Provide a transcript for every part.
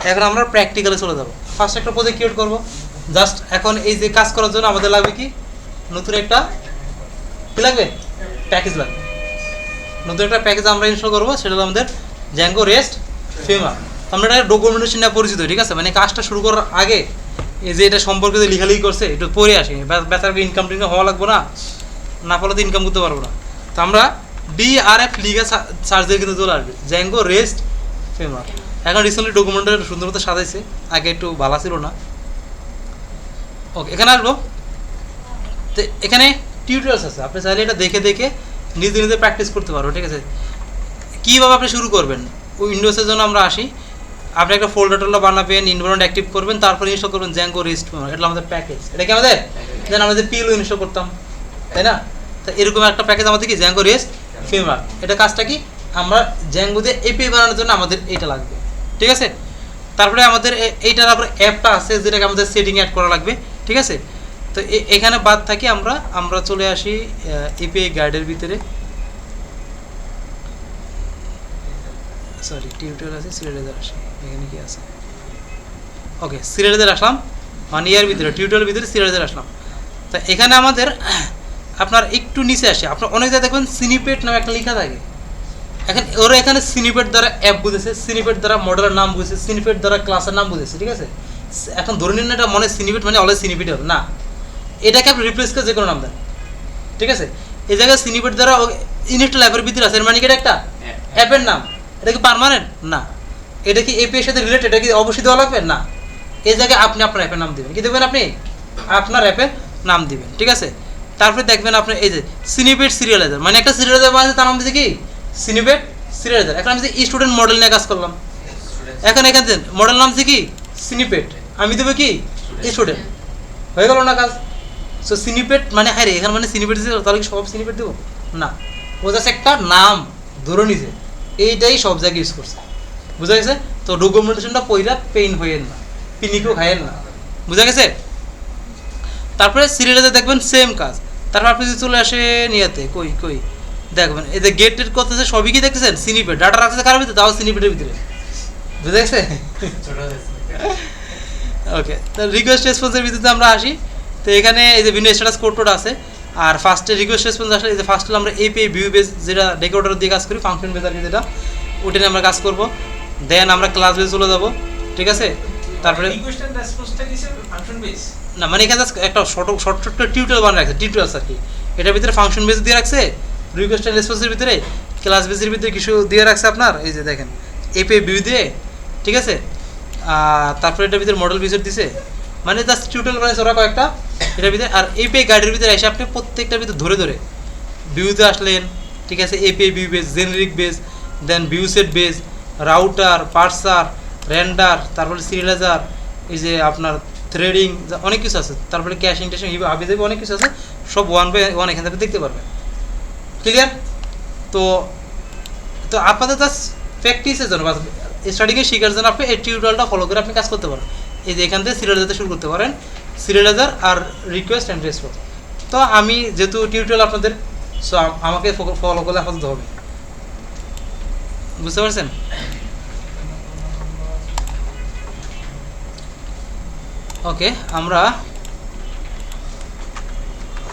এখন আমরা প্র্যাকটিক্যালে চলে যাব। ফার্স্ট একটা প্রজেক্ট ক্রিয়েট করব। জাস্ট এখন এই যে কাজ করার জন্য আমাদের লাগবে কি, নতুন একটা কি লাগবে, প্যাকেজ লাগবে। নতুন একটা প্যাকেজ আমরা ইনস্টল করবো, সেটা হলো আমাদের জ্যাঙ্গো রেস্ট ফ্রেমওয়ার্ক। আমরা এটা ডকুমেন্টেশন নিয়ে পরিচিত, ঠিক আছে, মানে কাজটা শুরু করার আগে এই যে এটা সম্পর্কে যে লিখালিখি করছে একটু পড়ে আসি, বেচার ইনকাম টিনকাম হওয়া লাগবো না, না ফলে তো ইনকাম করতে পারবো না। তো আমরা DRF লিখে সার্চ দিয়ে কিন্তু চলে আসবে জ্যাঙ্গো রেস্ট ফ্রেমওয়ার্ক। এখন রিসেন্টলি ডকুমেন্টের সুন্দর মতো সাজাইছে, আগে একটু ভালো ছিল না। ওকে, এখানে আসবো। তো এখানে টিউটোরিয়ালস আছে, আপনি চাইলে এটা দেখে দেখে নিজে নিজে প্র্যাকটিস করতে পারবো, ঠিক আছে। কীভাবে আপনি শুরু করবেন, উইন্ডোজের জন্য আমরা আসি। আপনি একটা ফোল্ডার টোল্ডার বানাবেন, এনভায়রনমেন্ট অ্যাক্টিভ করবেন, তারপর ইনস্টল করবেন জ্যাঙ্গো রেস্ট ফ্রেমওয়ার্ক। এটা আমাদের প্যাকেজ। এটা কি আমাদের যেন আমাদের পিএলও ইনস্টল করতাম, তাই না? তো এরকম একটা প্যাকেজ আমাদের কি জ্যাঙ্গো রেস্ট ফ্রেমওয়ার্ক। এটা কাজটা কি, আমরা জ্যাঙ্গো দিয়ে এপিআই বানানোর জন্য আমাদের এইটা লাগবে, ঠিক আছে। তারপরে আমাদের এইটার আবার অ্যাপটা আছে যেটাকে আমাদের সেটিং অ্যাড করা লাগবে, ঠিক আছে। তো এখানে বাদ থাকি আমরা চলে আসি এপিআই গাইডের ভিতরে। সরি, টিউটোরিয়াল আছে, সিরিয়ালাইজার আসে, এখানে কি আছে? ওকে, সিরিয়ালাইজার আসলাম, মানে ইয়ার ভিতরে টিউটোরিয়ালের ভিতরে সিরিয়ালাইজার আসলাম। তো এখানে আমাদের আপনার একটু নিচে আসে, আপনার অনেক জায়গায় দেখবেন সিনিপেট নামে একটা লেখা থাকে। এখন ওরা এখানে সিনিপেট দ্বারা অ্যাপ বুঝেছে, সিনিপেট দ্বারা মডেলের নাম বুঝেছে, সিনিপেট দ্বারা ক্লাসের নাম বুঝেছে, ঠিক আছে। এখন ধরে নিন এটা মনে সিনিপেট মানে অলওয়েজ সিনিপেট হবে না, এটাকে আপনি রিপ্লেস করে যে কোনো নাম দেন, ঠিক আছে। এই জায়গায় সিনিপেট দ্বারা ইনস্টল অ্যাপের ভিতরে আছে, এর মানে কি এটা একটা অ্যাপের নাম, এটা কি পার্মানেন্ট না, এটা কি এপিআই এর সাথে রিলেটেড, এটা কি অবশ্যই দেওয়া লাগবে না। এই জায়গায় আপনি আপনার অ্যাপের নাম দিবেন, কি দেবেন, আপনি আপনার অ্যাপের নাম দিবেন, ঠিক আছে। তারপরে দেখবেন আপনার এই যে সিনিপেট সিরিয়ালাইজার, মানে একটা সিরিয়ালাইজার মানে তার নাম দিচ্ছে কি সিনিপেট সিরিয়ালাইজার। এখন আমি যে স্টুডেন্ট মডেল নিয়ে কাজ করলাম, এখন এখানে মডেল নাম কি সিনিপেট, আমি দেবো কি স্টুডেন্ট, হয়ে গেল না কাজ। সো সিনিপেট মানে হ্যাঁ রে, এখানে মানে সিনিপেট দিতে তাহলে কি সব সিনিপেট দেবো না, ও জাস্ট একটা নাম ধরে নিছে, এইটাই সব জায়গায় ইউজ করছে, বুঝা গেছে। তো ডকুমেন্টেশনটা পইরা পেইন হইয়েন না, পিনিকেও খাইয়েন না, বুঝা গেছে। তারপরে সিরিয়ালাইজার দেখবেন সেম কাজ। তারপর আপনি যদি চলে আসেন ইয়াতে, কই দেখবেন এই যে গেটের কথা আছে, সবই কি দেখতেছেন সিনিপেট, ডাটা রাখছে কার ভিতরে, তাও সিনিপেটের ভিতরে, বুঝা গেছে। ওকে, তো রিকোয়েস্ট রেসপন্সের ভিতরে আমরা আসি। তো এখানে এই যে বিভিন্ন স্ট্যাটাস কোড আছে, আর ফার্স্টে রিকোয়েস্ট রেসপন্স আসলে এই যে ফার্স্ট হলো আমরা এপিআই ভিউ বেস, যেটা ডেকোরেটর দিয়ে কাজ করি, ফাংশন বেস আর কি যেটা, ওটা নিয়ে আমরা কাজ করব। দেন আমরা ক্লাস বেস চলে যাব, ঠিক আছে। তারপরে রিকোয়েস্ট এন্ড রেসপন্সটা কি স্যার ফাংশন বেস না, মানে এখানে একটা শর্ট টিউটোরিয়াল বানিয়ে রাখছে, টিউটোরিয়ালস আর কি, এটার ভিতরে ফাংশন বেস দিয়ে রাখছে, রিকোয়েস্ট এন্ড রেসপন্সের ভিতরে ক্লাস বেসের ভিতরে কিছু দিয়ে রাখছে আপনার, এই যে দেখেন এপিআই ভিউ দিয়ে, ঠিক আছে। তারপরে এটার ভিতরে মডেল ভিজিট দিছে, মানে জাস্ট টিউটোরিয়াল বানিয়েছে ওরা কয়েকটা এটার ভিতরে। আর এপিআই গাইডের ভিতরে এসে আপনি প্রত্যেকটার ভিতরে ধরে ধরে ভিউতে আসলেন, ঠিক আছে। API view base, generic base, then view set base, router, parser, render, তারপরে সিরিয়ালাইজার, এই যে আপনার থ্রেডিং, অনেক কিছু আছে। তারপরে ক্যাশিং ট্যাশিং হাবি যাবে, অনেক কিছু আছে, সব 1 বাই 1 এখান থেকে দেখতে পারবেন, ক্লিয়ার। তো তো আপনাদের জাস্ট প্র্যাকটিসের জন্য, স্টার্টিংয়ে শেখার জন্য আপনি এই টিউটোরিয়ালটা ফলো করে আপনি কাজ করতে পারেন। এই যে এখান থেকে সিরিয়ালাইজার শুরু করতে পারেন, সিরিয়ালাইজার আর রিকোয়েস্ট অ্যান্ড রেসপন্স। তো আমি যেহেতু টিউটোরিয়াল আপনাদের, সো আমাকে ফলো করলে আপাতত হবে, বুঝতে পারছেন। ওকে, আমরা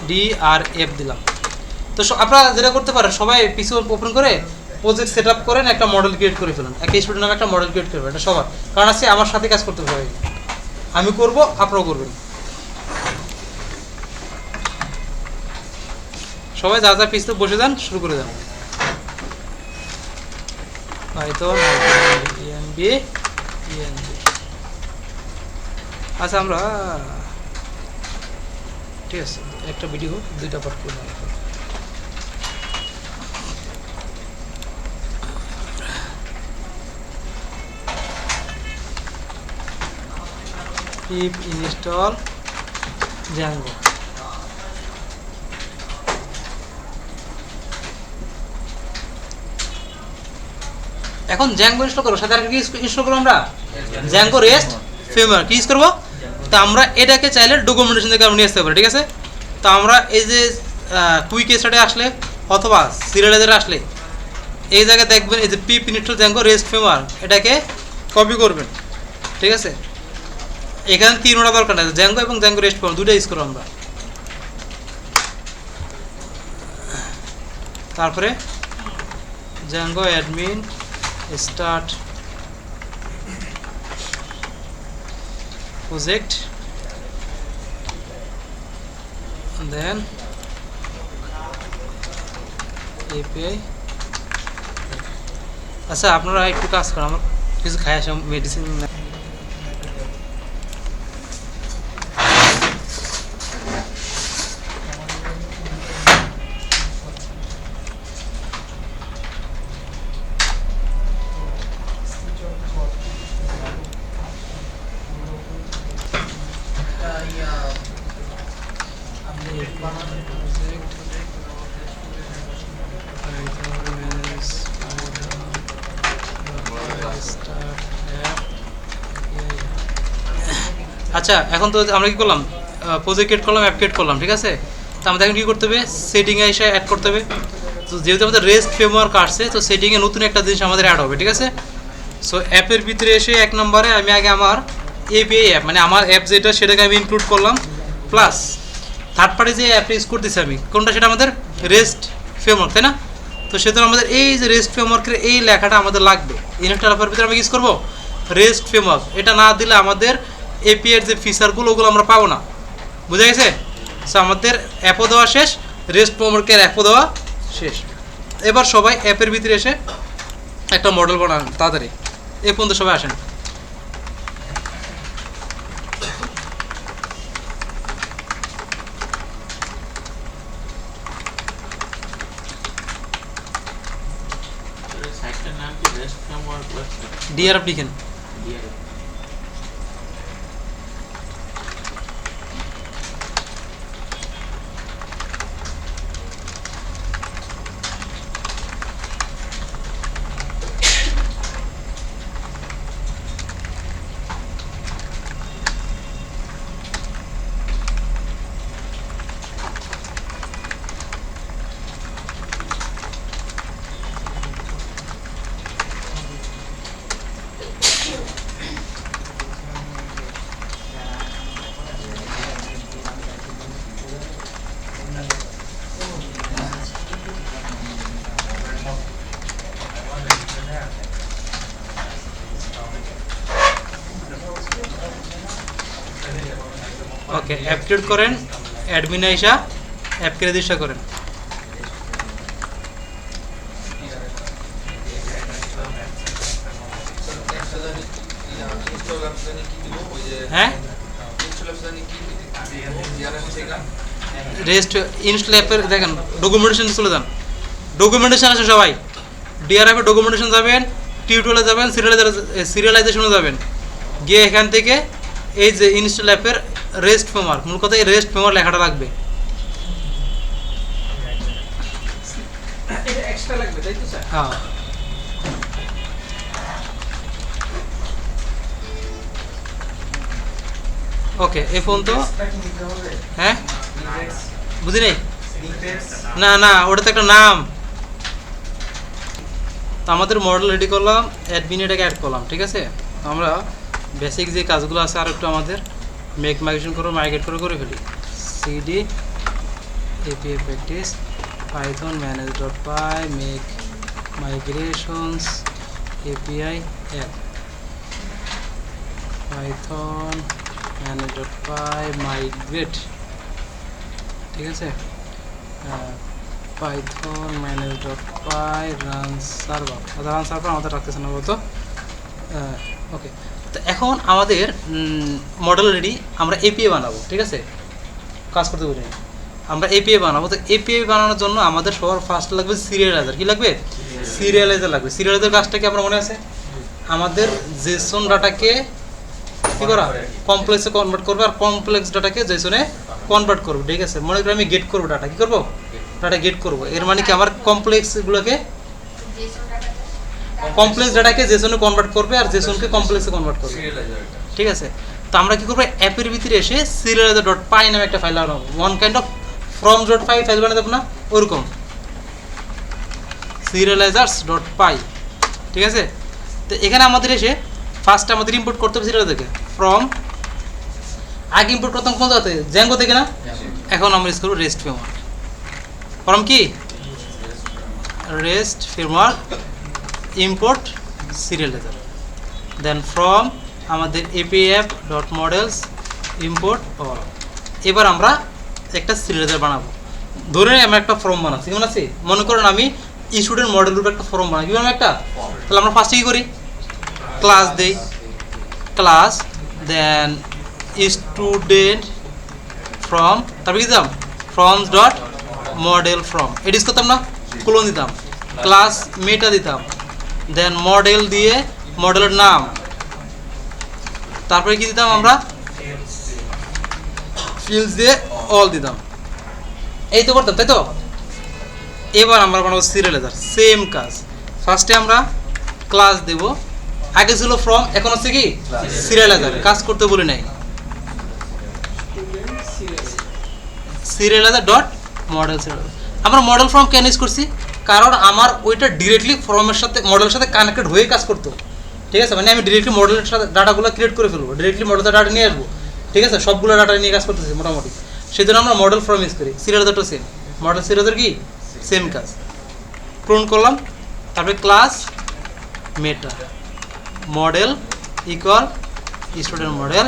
DRF দিলাম। তো আপনারা যেটা করতে পারেন, সবাই পিসি ওপেন করে প্রজেক্ট সেট আপ করেন, একটা মডেল ক্রিয়েট করে ফেলেন, একটা স্টুডেন্ট নামে একটা মডেল ক্রিয়েট করবেন, এটা সবার, কারণ আজকে আমার সাথে কাজ করতে হবে, আমি করব, আপনারাও করবেন। সবাই যা যা পিসতে বসে যান, শুরু করে দেন। Python ENB। আচ্ছা, আমরা ঠিক আছে, একটা ভিডিও 2টা পার্ট করব। pip install Django। এখন Django ইনস্টল করব, সাথে আর কি ইনস্টল করব, আমরা Django REST ফ্রেমওয়ার্ক ইউজ করব। তো আমরা এটাকে চাইলে ডকুমেন্টেশন থেকে আমরা নিয়ে আসতে পারি, ঠিক আছে। তো আমরা এই যে কুইক স্টার্টে আসলে অথবা সিরিয়ালাইজারে আসলে এই জায়গায় দেখবেন এই যে পিপ ইনস্টল Django REST ফ্রেমওয়ার্ক, এটাকে কপি করবেন, ঠিক আছে, এখানে তিনটা দরকার নাই, জ্যাঙ্গো এবং জ্যাঙ্গো রেস্ট ফর্ম দুটো ইউজ করবো আমরা। তারপরে জ্যাঙ্গো অ্যাডমিন স্টার্ট প্রজেক্ট, দেন এপিআই। আচ্ছা আপনারা একটু কাজ করেন, আমার কিছু খাই আসা মেডিসিন। আচ্ছা এখন তো আমরা কি করলাম, প্রজেক্ট ক্রিয়েট করলাম, অ্যাপ ক্রিয়েট করলাম, ঠিক আছে। তো আমাদের এখন কী করতে হবে, সেটিংয়ে এসে অ্যাড করতে হবে। তো যেহেতু আমাদের রেস্ট ফ্রেমওয়ার্ক আসছে, তো সেটিংয়ে নতুন একটা জিনিস আমাদের অ্যাড হবে, ঠিক আছে। সো অ্যাপের ভিতরে এসে 1 নম্বরে আমি আগে আমার এপিআই অ্যাপ, মানে আমার অ্যাপ যেটা সেটাকে আমি ইনক্লুড করলাম, প্লাস থার্ড পার্টি যে অ্যাপটা ইউজ করতেছি আমি কোনটা, সেটা আমাদের রেস্ট ফ্রেমওয়ার্ক, তাই না। তো সেজন্য আমাদের এই যে রেস্ট ফ্রেমওয়ার্কের এই লেখাটা আমাদের লাগবে। ইনস্টল অ্যাপের ভিতরে আমি ইউজ করবো রেস্ট ফ্রেমওয়ার্ক, এটা না দিলে আমাদের এপিআইয়ের যে ফিচারগুলো ওগুলো আমরা পাবো না, বুঝা গেছে। সো আমাদের অ্যাপও দেওয়া শেষ, রেস্ট ফ্রেমওয়ার্কের অ্যাপও দেওয়া শেষ। এবার সবাই অ্যাপের ভিতরে এসে একটা মডেল বানান তাড়াতাড়ি, এ পর্যন্ত সবাই আসেন। সাইটটার নাম কি? রেস্ট ফ্রেমওয়ার্ক ওয়েবসাইট, ডিআরএফ লিখেন। ডিআরএফ। ওকে, অ্যাপ ক্রিয়েট করেন, অ্যাডমিন আইসা অ্যাপকে রেজিস্টার করেন। হ্যাঁ, রেস্ট ইনস্টল অ্যাপের দেখেন ডকুমেন্টেশন চলে যান, ডকুমেন্টেশন আছে সবাই, ডিআরএফের ডকুমেন্টেশন যাবেন, টিউটোরিয়ালে যাবেন, সিরিয়ালাইজেশনে যাবেন, গিয়ে এখান থেকে এই যে ইনস্টল অ্যাপের রেস্ট ফ্রেমওয়ার্ক, মূল কথা এই রেস্ট ফ্রেমওয়ার্ক লেখাটা লাগবে। এটা এক্সট্রা লাগবে তাই তো স্যার? হ্যাঁ, ওকে, এই ফোন তো হ্যাঁ বুঝি নাই, না না ওটা তো একটা নাম। তো আমাদের মডেল রেডি করলাম, অ্যাডমিন এটাকে অ্যাড করলাম, ঠিক আছে। আমরা বেসিক যে কাজগুলো আছে আর একটু আমাদের মেক মাইগ্রেশন করে মাইগ্রেট করে ফেলি। CD API practice python manage.py make migrations API app, python manage.py migrate, ঠিক আছে। Python manage.py run server, run server আমাদের রাখতেছে না বলতো। ওকে, তো এখন আমাদের মডেল রেডি, আমরা এপিআই বানাবো, ঠিক আছে। কাজ করতে বলি আমরা এপিআই বানাবো। তো এপিআই বানানোর জন্য আমাদের সবার ফার্স্ট লাগবে সিরিয়ালাইজার। কি লাগবে? সিরিয়ালাইজার লাগবে। সিরিয়ালাইজার কাজটা কি আপনার মনে আছে? আমাদের জেসন ডাটাকে কি করা, কমপ্লেক্সে কনভার্ট করবে, আর কমপ্লেক্স ডাটাকে জেসনে কনভার্ট করবো, ঠিক আছে। মনে করি আমি গেট করবো ডাটা, কি করবো, ডাটা গেট করবো। এর মানে কি আমার কমপ্লেক্সগুলোকে, কমপ্লেক্স ডাটাকে জেসনে কনভার্ট করবে আর জেসনকে কমপ্লেক্সে কনভার্ট করবে, ঠিক আছে। তো আমরা কি করবো, অ্যাপের ভিতরে এসে serializer.py নামে একটা ফাইল বানাবো, one kind of from.py file বানাতে না ওরকম serializers.py, ঠিক আছে। তো এখানে আমাদের এসে ফার্স্ট আমাদের ইম্পোর্ট করতে হবে সিরিয়াল থেকে ফ্রম, আগে ইম্পোর্ট করতাম কোন জায়গা থেকে, জ্যাঙ্গো থেকে না, এখন আমরা ইউজ করবো রেস্ট ফ্রেমওয়ার্ক। ফ্রম কি rest framework import serializer, then from আমাদের apf.models ইম্পোর্ট অল। এবার আমরা একটা সিরিয়ালাইজার বানাবো। ধরে আমি একটা ফর্ম বানাচ্ছি, কেমন আছে, মনে করেন আমি স্টুডেন্ট মডেল গ্রুপে একটা ফর্ম বানাই, কি বানাবো একটা, তাহলে আমরা ফার্স্টে কী করি, ক্লাস দেই, ক্লাস দেন স্টুডেন্ট ফ্রম, তারপরে কি দিতাম ফ্রমস ডট মডেল ফ্রম, এডিস করতাম না, ক্লোন দিতাম, ক্লাস মেটা দিতাম, দেন মডেল দিয়ে মডেলের নাম, তারপরে কি দিতাম আমরা ফিল্ডস দিয়ে অল দিতাম, এই তো করতাম, তাই তো। এবার আমরা বানাবো সিরিয়ালাইজার, সেম কাজ, ফার্স্টে আমরা ক্লাস দেব, আগে ছিল ফ্রম, এখন হচ্ছে কি সিরিয়ালাইজার, কাজ করতে বলি নাই, সিরিয়ালাইজার ডট মডেল সিরিয়ালাইজার। আমরা মডেল ফর্ম কেন ইউজ করছি, কারণ আমার ওইটা ডিরেক্টলি ফর্মের সাথে মডেলের সাথে কানেক্টেড হয়ে কাজ করতো, ঠিক আছে, মানে আমি ডিরেক্টলি মডেলের সাথে ডাটাগুলো ক্রিয়েট করে ফেলবো, ডিরেক্টলি মডেলের ডাটা নিয়ে আসবো, ঠিক আছে, সবগুলো ডাটা নিয়ে কাজ করতেছি মোটামুটি, সেই জন্য আমরা মডেল ফর্ম ইউজ করি। সিরিয়ালাইজারটা সেম, মডেল সিরিয়ালাইজার কি সেম কাজ, ক্লোন করলাম, তারপরে class meta model equal student model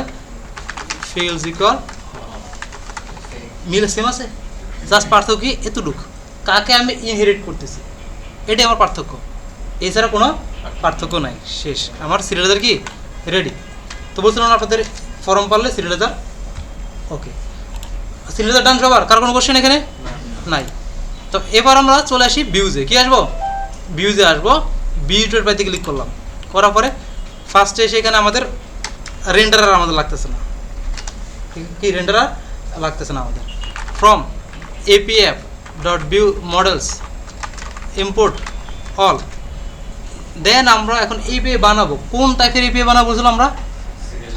fields equal, মিল সেম আছে, জাস্ট পার্থক্য কি এতটুক, কাকে আমি ইনহেরিট করতেছি, এটাই আমার পার্থক্য, এছাড়া কোনো পার্থক্য নাই, শেষ, আমার সিরিয়ালাইজার কি রেডি। তো বলছিলাম আপনাদের ফর্ম পারলে সিরিয়ালাইজার ওকে, সিরিয়ালাইজার ডান সবার, কার কোনো কোশ্চেন এখানে নাই। তো এবার আমরা চলে আসি ভিউজে, কি আসবো ভিউজে আসবো, ভিউটের পাইতে ক্লিক করলাম, করার পরে ফার্স্টে এসে এখানে আমাদের রেন্ডারার আমাদের লাগতেছে না, কি রেন্ডারার লাগতেছে না আমাদের, from apf.view models import all, দেন আমরা এখন এপিআই বানাবো, কোন টাইপের এপিআই বানাবো বলছিলাম আমরা,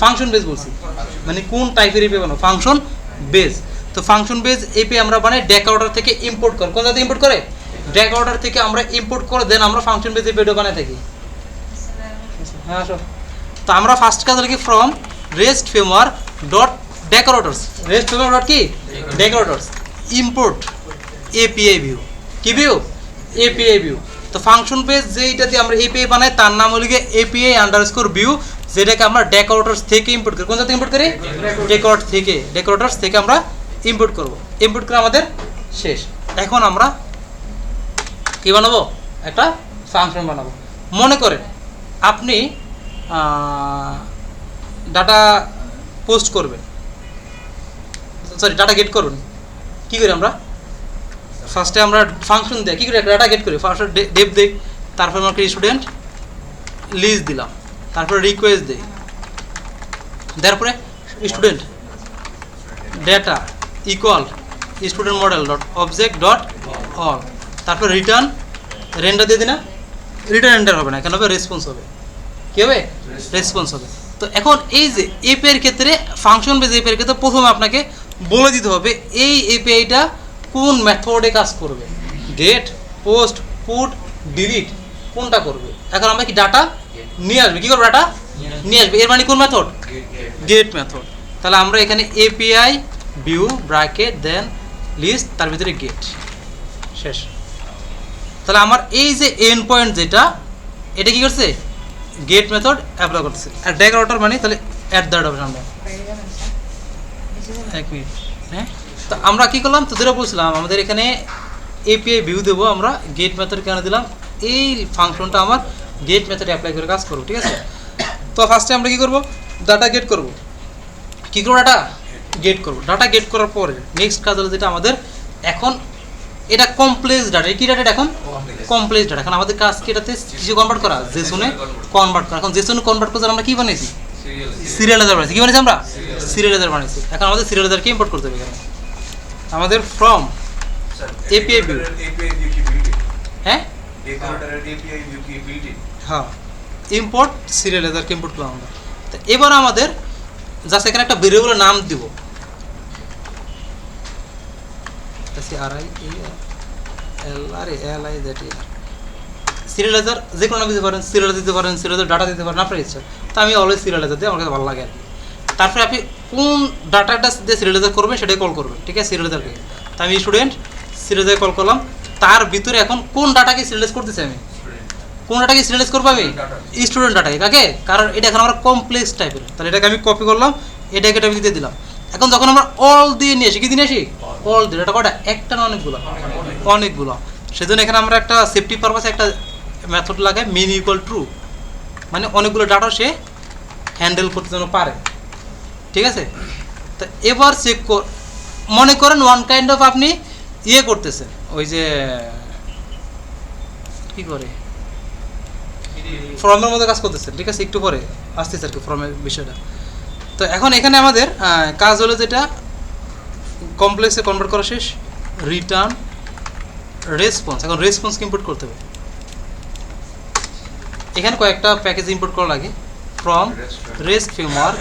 ফাংশন বেস বলছি, মানে কোন টাইপের এপিআই বানাবো, ফাংশন বেস। তো ফাংশন বেস এপিআই আমরা বানাই ডেকোরেটর থেকে ইম্পোর্ট করে, কোন জায়গাতে ইম্পোর্ট করে, ডেকোরেটর থেকে আমরা ইম্পোর্ট করে দেন আমরা ফাংশন বেস এপিআই বানাই থাকি। হ্যাঁ আসো, তো আমরা ফার্স্ট কাজ লিখি from rest framework dot decorators, rest framework dot কি ডেকোরেটরস ইম্পোর্ট এপিআই ভিউ, কি ভিউ এপিআই ভিউ। তো ফাংশন বেস যেইটা দিয়ে আমরা এপিআই বানাই তার নাম হলো গিয়ে এপিআই আন্ডারস্কোর ভিউ, যেটাকে আমরা ডেকোরেটরস থেকে ইম্পোর্ট করি, কোন জায়গা থেকে ইম্পোর্ট করি, ডেকোরেটরস থেকে আমরা ইম্পোর্ট করব, ইম্পোর্ট করে আমাদের শেষ। এখন আমরা কি বানাবো, একটা ফাংশন বানাবো। মনে করেন আপনি ডাটা পোস্ট করবেন, সরি ডাটা গেট করবেন, কী করি আমরা ফার্স্টে আমরা ফাংশন দেয়, কী করি ডাটা গেট করি, ফার্স্টে ডেপ দিই, তারপর আমরা স্টুডেন্ট লিস্ট দিলাম, তারপরে রিকোয়েস্ট দিই, তারপরে student data equal student model dot object dot all, তারপর রিটার্ন রেন্ডার দিয়ে দিই না, রিটার্ন রেন্ডার হবে না, কেন হবে রেসপন্স হবে, কী হবে রেসপন্স হবে। তো এখন এই যে এপিআইয়ের ক্ষেত্রে ফাংশন বেস এপিআইয়ের ক্ষেত্রে প্রথমে আপনাকে বলে দিতে হবে এই এপিআইটা কোন মেথডে কাজ করবে, গেট পোস্ট পুট ডিলিট কোনটা করবে। এখন আমরা কি ডাটা নিয়ে আসবে, কী করবো ডাটা নিয়ে আসবে, এর মানে কোন মেথড গেট মেথড। তাহলে আমরা এখানে এপিআই ভিউ ব্র্যাকেট দেন লিস্ট, তার ভিতরে গেট, শেষ। তাহলে আমার এই যে এন্ড পয়েন্ট যেটা, এটা কি করছে গেট মেথড অ্যাপ্লাই করতেছে, আর ডেকোরেটর মানে তাহলে অ্যাট দ্য হবে আমরা, এক মিনিট, হ্যাঁ। তো আমরা কী করলাম, তো যেটা বলছিলাম আমাদের এখানে এপিআই ভিউ দেবো, আমরা গেট মেথড কেন দিলাম, এই ফাংশনটা আমার গেট মেথড অ্যাপ্লাই করে কাজ করবো, ঠিক আছে। তো ফার্স্টে আমরা কী করবো, ডাটা গেট করবো, কী করবো ডাটা গেট করবো, ডাটা গেট করার পরে নেক্সট কাজ হলো যেটা আমাদের এখন এটা কমপ্লেক্স ডাটা, কী ডাটা এখন কমপ্লেক্স ডাটা, এখন আমাদের কাজ কি এটাতে কিছু কনভার্ট করা, জেসনে কনভার্ট করা। এখন জেসনে কনভার্ট করে আমরা কী বানিয়েছি, সিরিয়ালাইজার বানিয়েছি, কী বানিয়েছি আমরা সিরিয়ালাইজার বানিয়েছি। এখন আমাদের সিরিয়ালাইজারকে ইম্পোর্ট করতে হবে এখানে, আমাদের ফ্রম এপিআই ভিউ, হ্যাঁ হ্যাঁ ইম্পোর্ট সিরিয়ালাইজারকে ইম্পোর্ট করলাম আমরা। তো এবার আমাদের জাস্ট এখানে একটা ভেরিয়েবলের নাম দিব, সিরিয়ালাইজার যে কোনো নাম দিতে পারেন, সিরিয়ালাইজার দিতে পারেন, সিরিয়ালাইজার ডাটা দিতে পারেন, আপনার ইচ্ছা। তো আমি অলওয়েজ সিরিয়ালাইজার দিই, আমার কাছে ভালো লাগে আর কি। তারপরে আপনি কোন ডাটাটা দিয়ে সিরিয়ালাইজার করবেন সেটাই কল করবেন, ঠিক আছে, সিরিয়ালাইজারকে। তো আমি স্টুডেন্ট সিরিয়ালাইজার কল করলাম, তার ভিতরে এখন কোন ডাটাকে সিরিয়ালাইজ করতেছি আমি, কোন ডাটাকে সিরিয়ালাইজ করবো আমি, স্টুডেন্ট ডাটাকে। কাকে? কারণ এটা এখন আমরা কমপ্লেক্স টাইপের, তাহলে এটাকে আমি কপি করলাম, এটাকে এটা দিয়ে দিলাম। এখন যখন আমরা অল দিয়ে নিয়ে আসি, কি দিয়ে নিয়ে আসি, অল দিয়ে, এটা কটা, একটা না অনেকগুলো, অনেকগুলো। সেজন্য এখানে আমরা একটা সেফটি পারপাসে একটা মেথড লাগাই, মিন ইকুয়াল ট্রু, মানে অনেকগুলো ডাটা সে হ্যান্ডেল করতে যেন পারে, ঠিক আছে। তো এবার চেক মনে করেন ওয়ান কাইন্ড অফ আপনি ইয়ে করতেছেন, ওই যে কি করে ফর্মের মধ্যে কাজ করতেছেন, ঠিক আছে, একটু পরে আসতেছে আর কি ফর্মের বিষয়টা। তো এখন এখানে আমাদের কাজ হলো যেটা কমপ্লেক্সে কনভার্ট করা শেষ, রিটার্ন রেসপন্স। এখন রেসপন্স ইম্পোর্ট করতে হবে, এখানে কয়েকটা প্যাকেজ ইম্পোর্ট করা লাগে। From rest framework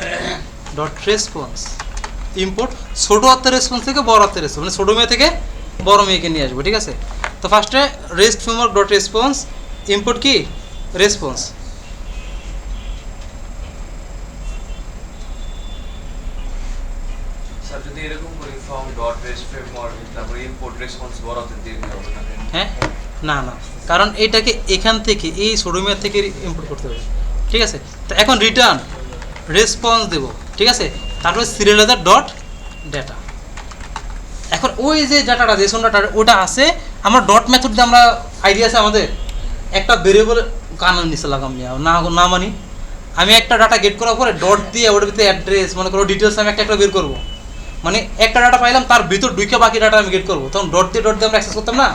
dot response import ছোটো হাতের রেসপন্স থেকে বড় হাতের রেসপন্স, মানে ছোটো মেয়ে থেকে বড় মেয়েকে নিয়ে আসবো, ঠিক আছে। তো ফার্স্টে rest framework dot response import কি রেসপন্স, স্যার যদি এরকম করি ফর্ম ডট রেস্ট ফ্রেমওয়ার্ক তারপর ইম্পোর্ট রেসপন্স বড়তে দিয়ে দিতে হবে না? হ্যাঁ, না না, কারণ এটাকে এখান থেকে এই সোডোমিয়ার থেকে ইম্পোর্ট করতে হবে, ঠিক আছে। তো এখন রিটার্ন রেসপন্স দেবো, ঠিক আছে, তারপরে সিরিয়ালাইজার ডট ডেটা। এখন ওই যে ডাটাটা জেসন ডাটা ওটা আছে, আমরা ডট মেথড দিয়ে আমরা আইডিয়া আছে আমাদের একটা ভেরিয়েবল কানার নিচে লাগাম না মানি, আমি একটা ডাটা গেট করার পরে ডট দিয়ে ওটার ভিতরে অ্যাড্রেস মনে করো ডিটেলস আমি একটা বের করবো, মানে একটা ডাটা পাইলাম তার ভিতর ঢুকে বাকি ডাটা আমি গেট করবো, তখন ডট দিয়ে আমরা অ্যাক্সেস করতাম না।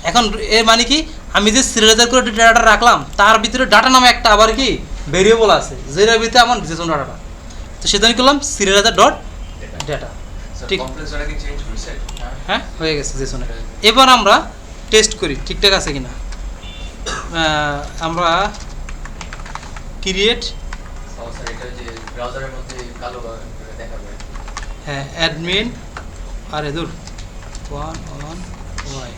এখন এর মানে কি, আমি যে সিরিয়ালাইজার করে ডাটা রাখলাম তার ভিতরে ডাটা নামে একটা আবার কি ভেরিয়েবল আছে, যেটার ভিতরে আমার জেসন ডাটাটা, তো সেজন্য করলাম সিরিয়ালাইজার ডট ডেটা, ঠিক। কমপ্লেক্স ডাটা কি চেঞ্জ হইছে? হ্যাঁ, হয়ে গেছে জেসনে। এবার আমরা টেস্ট করি ঠিকঠাক আছে কিনা। আমরা ক্রিয়েট, স্যার এটা যে ব্রাউজারের মধ্যে কালো দেখাবে, হ্যাঁ, অ্যাডমিন আর এদুর 1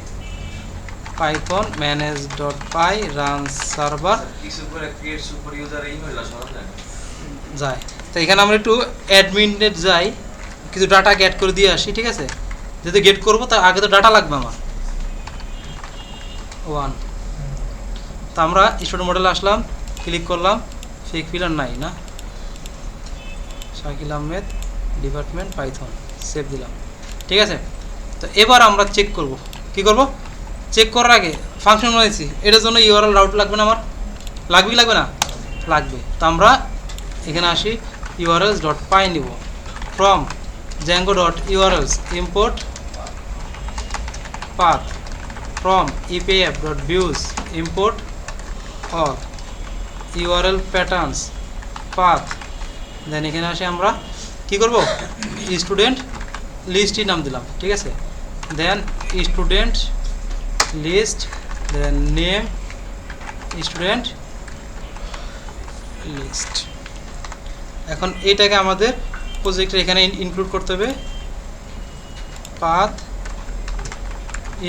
পাইথন ম্যানেজ ডট পাই রান সার্ভার কিছু করে ক্রিয়েট সুপার ইউজার ইমেল আসলে যায়। তো এখানে আমরা একটু অ্যাডমিনের যাই, কিছু ডাটা গেট করে দিয়ে আসি, ঠিক আছে। যদি গেট করবো তার আগে তো ডাটা লাগবে আমার 1। তো আমরা স্টুডেন্ট মডেলে আসলাম, ক্লিক করলাম, ফেক ফিলার নাই না, Shakil Ahmed department Python, save দিলাম, ঠিক আছে। তো এবার আমরা চেক করব, কি করব, চেক করার আগে ফাংশন বানাইছি, এটার জন্য ইউআরএল রাউট লাগবে না আমার, লাগবে কি লাগবে না, লাগবে। তো আমরা এখানে আসি, ইউআরএলস ডট পাই নিব, from Django dot URLs import path, from EPF dot views import all URL patterns path. Then এখানে আসে আমরা কি করব, স্টুডেন্ট লিস্টই নাম দিলাম, ঠিক আছে। Then student list, then name student list. এখন এইটাকে আমাদের প্রজেক্টের এখানে ইনক্লুড করতে হবে, পাথ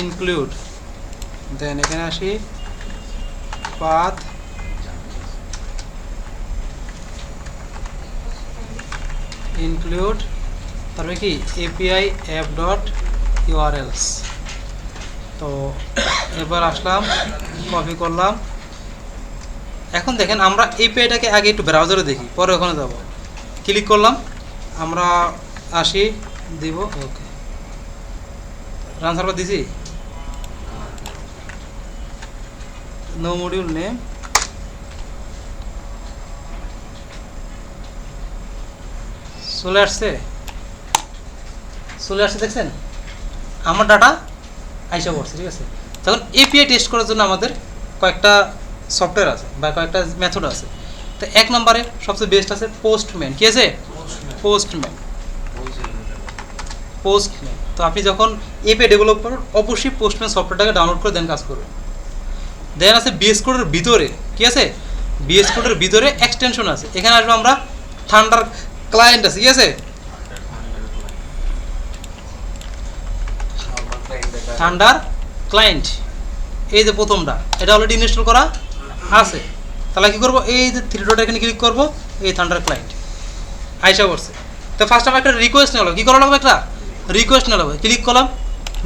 ইনক্লুড, দেন এখানে আসি পাথ ইনক্লুড, তারপরে কি এপিআই অ্যাপ ডট ইউআরএলস। তো এবার আসলাম, কপি করলাম। এখন দেখেন আমরা এপিআইটাকে আগে একটু ব্রাউজারে দেখি, পরে ওখানে যাব। ক্লিক করলাম, আমরা আসি, দিব, ওকে, রান সার্ভার দিছি, নো মডিউল নেম, চলে আসছে দেখছেন আমার ডাটা আইসা পড়ছে, ঠিক আছে। তখন এপিআই টেস্ট করার জন্য আমাদের কয়েকটা সফটওয়্যার আছে বা কয়েকটা মেথড আছে। তো 1 নম্বরে সবচেয়ে বেস্ট আছে পোস্টম্যান, কি আছে, পোস্টম্যান। তো আপনি যখন এপিআই ডেভেলপ করেন অবশ্যই পোস্টম্যান সফটওয়্যারটাকে ডাউনলোড করে দেন কাজ করবেন। দেন আছে বিএস কোডের ভিতরে, কি আছে, বিএস কোডের ভিতরে এক্সটেনশন আছে। এখানে আসবো আমরা থান্ডার ক্লায়েন্ট আছে, কি আছে, থান্ডার ক্লায়েন্ট। এই যে প্রথমটা এটা অলরেডি ইনস্টল করা আছে। তাহলে কী করবো, এই যে থ্রি ডট এখানে ক্লিক করবো, এই থান্ডার ক্লায়েন্ট আইসা পড়ছে। তো ফার্স্ট আমার একটা রিকোয়েস্ট নেওয়া কী করা লাগবে, একটা রিকোয়েস্ট নেওয়া লাগবে। ক্লিক করলাম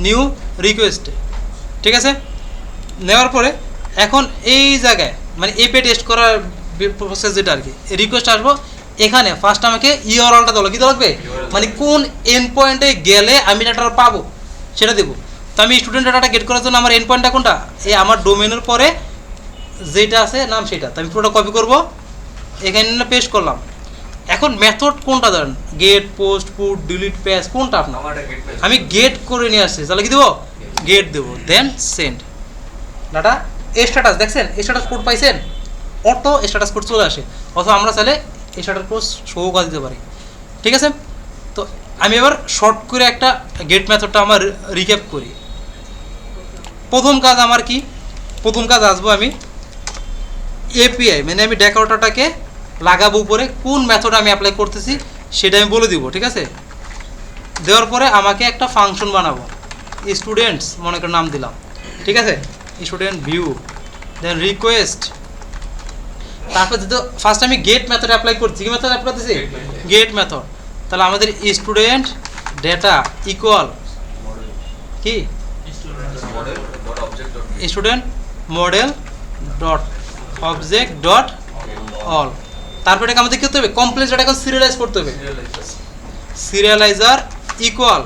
নিউ রিকোয়েস্টে, ঠিক আছে। নেওয়ার পরে এখন এই জায়গায় মানে এপে টেস্ট করার প্রসেস যেটা আর কি, রিকোয়েস্ট আসবো। এখানে ফার্স্ট আমাকে ইউআরএলটা দেওয়া কী দেওয়া লাগবে, মানে কোন এন্ড পয়েন্টে গেলে আমি ডাটাটা পাবো সেটা দেবো। তো আমি স্টুডেন্ট ডাটাটা গেট করার জন্য আমার এন্ড পয়েন্টটা কোনটা, এই আমার ডোমেনের পরে যেটা আছে নাম সেটা। তো আমি পুরোটা কপি করব, এখানে পেস্ট করলাম। এখন মেথড কোনটা ধরেন, গেট, পোস্ট, পুট, ডিলিট, প্যাচ, কোনটা আপনার? আমারটা গেট পেজ। আমি গেট করে নিয়ে আসছি, তাহলে কি দেবো, গেট দেবো। দেন সেন্ড ডাটা স্ট্যাটাস, দেখছেন স্ট্যাটাস কোড পাইছেন, অটো স্ট্যাটাস কোড চলে আসে। অথবা আমরা চাইলে স্ট্যাটাস কোড শো করে দিতে পারি, ঠিক আছে। তো আমি এবার শর্ট করে একটা গেট মেথডটা আমার রিক্যাপ করি। প্রথম কাজ আমার কি, প্রথম কাজ আসবো আমি এপিআই, মানে আমি ডেকোরেটরটাকে লাগাবো উপরে, কোন মেথড আমি অ্যাপ্লাই করতেছি সেটা আমি বলে দিব, ঠিক আছে। দেওয়ার পরে আমাকে একটা ফাংশন বানাবো, স্টুডেন্টস মনে করে নাম দিলাম, ঠিক আছে। স্টুডেন্ট ভিউ, দেন রিকোয়েস্ট। তারপর যেহেতু ফার্স্ট আমি গেট মেথড অ্যাপ্লাই করছি, কি মেথড অ্যাপ্লাই করতেছি, গেট মেথড। তাহলে আমাদের স্টুডেন্ট ডেটা ইকুয়াল কি, model dot object dot student model dot object dot all. তারপর এটাকে আমাদের কী করতে হবে, কমপ্লেক্স ডাটাকে সিরিয়ালাইজ করতে হবে। সিরিয়ালাইজার ইকুয়াল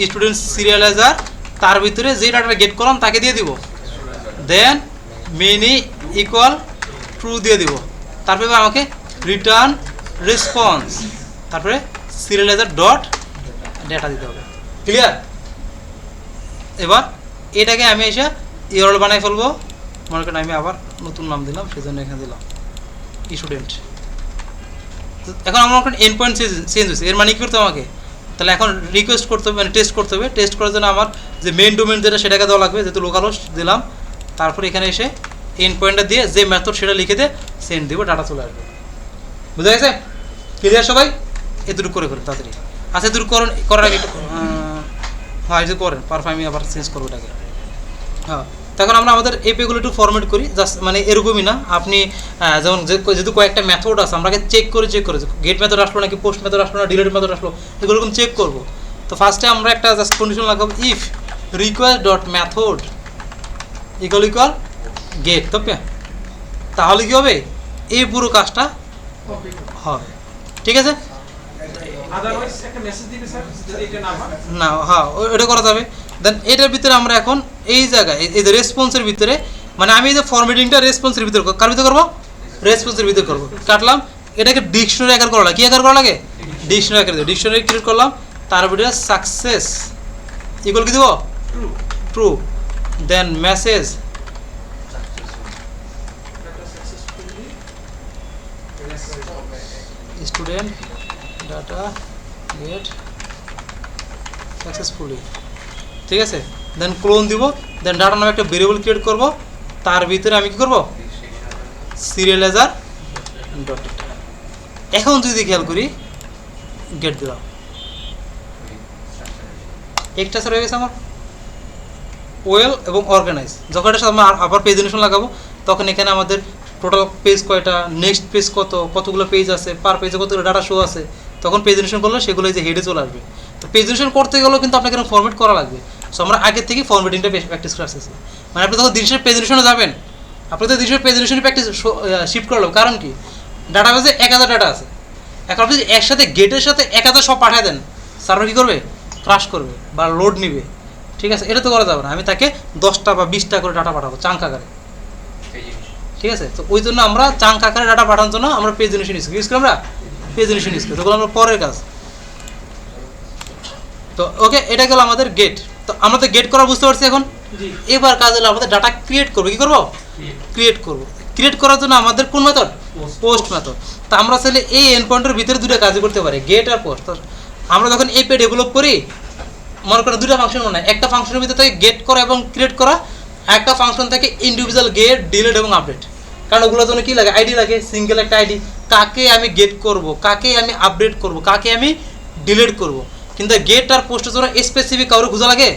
স্টুডেন্ট সিরিয়ালাইজার, তার ভিতরে যে ডাটাটা গেট করলাম তাকে দিয়ে দিব। দেন মিনি ইকুয়াল ট্রু দিয়ে দিব। তারপরে আমাকে রিটার্ন রেসপন্স, তারপরে সিরিয়ালাইজার ডট ডেটা দিতে হবে। ক্লিয়ার? এবার এটাকে আমি এসে ইউআরএল বানাই ফেলবো। মনে করেন আমি আবার নতুন নাম দিলাম, সেজন্য এখানে দিলাম স্টুডেন্ট। এখন আমার এন্ড পয়েন্ট চেঞ্জ হয়েছে, এর মানে কী করতে হবে আমাকে, তাহলে এখন রিকোয়েস্ট করতে হবে, মানে টেস্ট করতে হবে। টেস্ট করার জন্য আমার যে মেইন ডোমেন যেটা সেটাকে দেওয়া লাগবে, যেহেতু লোকাল হোস্ট দিলাম। তারপর এখানে এসে এন্ড পয়েন্টটা দিয়ে যে মেথড সেটা লিখে দিয়ে সেন্ড দিব, ডাটা চলে আসবে। বুঝা গেছে? ক্লিয়ার সবাই? এতটুকু করে করেন তাড়াতাড়ি। আচ্ছা এতটুকু করার আগে হ্যাঁ এই যে করেন পারফেক্ট, আমি আবার চেঞ্জ করবো এটাকে। হ্যাঁ, তখন আমরা আমাদের এপিগুলো একটু ফরম্যাট করি, জাস্ট মানে এরকমই না। আপনি যেমন যেহেতু কয়েকটা মেথড আছে, আমরা চেক করে গেট মেথড আসলো নাকি, পোস্ট মেথড আসলো না, ডিলিট মেথড আসলো, এগুলো এরকম চেক করবো। তো ফার্স্টে আমরা একটা জাস্ট কন্ডিশন লাগাবো, if request dot method equal get, তবে তাহলে কী হবে, এই পুরো কাজটা হবে, ঠিক আছে। আদারওয়াইজ একটা মেসেজ দিবে স্যার যদি এটা না হয় না, হ্যাঁ ওটা করা যাবে। দেন এটার ভিতরে আমরা এখন এই জায়গায় এই যে রেসপন্সের ভিতরে, মানে আমি এই যে ফরম্যাটিংটা রেসপন্সের ভিতরে কার ভিতরে করবো, রেসপন্সের ভিতরে করবো। কাটলাম, এটাকে ডিকশনারি আকার করা লাগে। কী আকার করা লাগে, ডিকশনারি আকার দেবো। ডিকশনারি ক্রিয়েট করলাম, তার ভিতরে সাকসেস ইকুয়াল কী দেবো, true true. Then message data successfully student data get successfully, ঠিক আছে। দেন ক্লোন দিব। দেন ডাটা নামে একটা ভেরিয়েবল ক্রিয়েট করব, তার ভিতরে আমি কী করবো, সিরিয়ালাইজার ডট ডেটা। এখন যদি খেয়াল করি, গেট দিলাম, একটা স্যার হয়ে গেছে আমার ওয়েল এবং অর্গানাইজ। যখন এটার সাথে আমরা আবার প্রেজেন্টেশন লাগাবো, তখন এখানে আমাদের টোটাল পেজ কয়টা, নেক্সট পেজ কতগুলো পেজ আছে, পার পেজে কতগুলো ডাটা শো আছে, তখন প্রেজেন্টেশন করলে সেগুলো যে হেডে চলে আসবে। তো প্রেজেন্টেশন করতে গেলেও কিন্তু আপনাকে এরকম ফরম্যাট করা লাগবে। সো আমরা আগে থেকে ফরম্যাটিংটা প্র্যাকটিস করে আসতেছি। মানে আপনি যখন দিনের প্রেজেন্টেশনে যাবেন, আপনি তো দিনের প্রেজেন্টেশনে প্র্যাকটিস শিফট করে নেবেন। কারণ কি, ডাটাবেজে 1000 ডাটা আছে। এখন আপনি যদি একসাথে গেটের সাথে 1000 সব পাঠিয়ে দেন, সার্ভার কী করবে, ক্রাশ করবে বা লোড নিবে, ঠিক আছে। এটা তো করা যাবে না। আমি তাকে 10টা বা 20টা করে ডাটা পাঠাবো চাঙ্ক আকারে, ঠিক আছে। তো ওই জন্য আমরা চাঙ্ক আকারে ডাটা পাঠানোর জন্য আমরা প্রেজেন্টেশন ইউজ করি, আমরা প্রেজেন্টেশন ইউজ করি, তখন আমরা পরের কাজ। তো ওকে, এটা গেল আমাদের গেট। তো আমরা তো গেট করা বুঝতে পারছি এখন। জি এবার কাজ হলো আমাদের ডাটা ক্রিয়েট করবো। কী করবো, ক্রিয়েট করবো। ক্রিয়েট করার জন্য আমাদের কোন মেথড, পোস্ট মেথড। তা আমরা চাইলে এই এন্ড পয়েন্টের ভিতরে দুটো কাজ করতে পারি, গেট আর পোস্ট। আমরা যখন এপি ডেভেলপ করি, মনে করেন দুটো ফাংশন মনে হয়, একটা ফাংশনের ভিতরে থেকে গেট করা এবং ক্রিয়েট করা, একটা ফাংশন থেকে ইন্ডিভিজুয়াল গেট, ডিলিট এবং আপডেট। কারণ ওগুলোর জন্য কী লাগে, আইডি লাগে, সিঙ্গেল একটা আইডি। কাকে আমি গেট করব, কাকে আমি আপডেট করব, কাকে আমি ডিলিট করব। কিন্তু গেট আর পোস্টের জন্য স্পেসিফিক কারো খোঁজা লাগে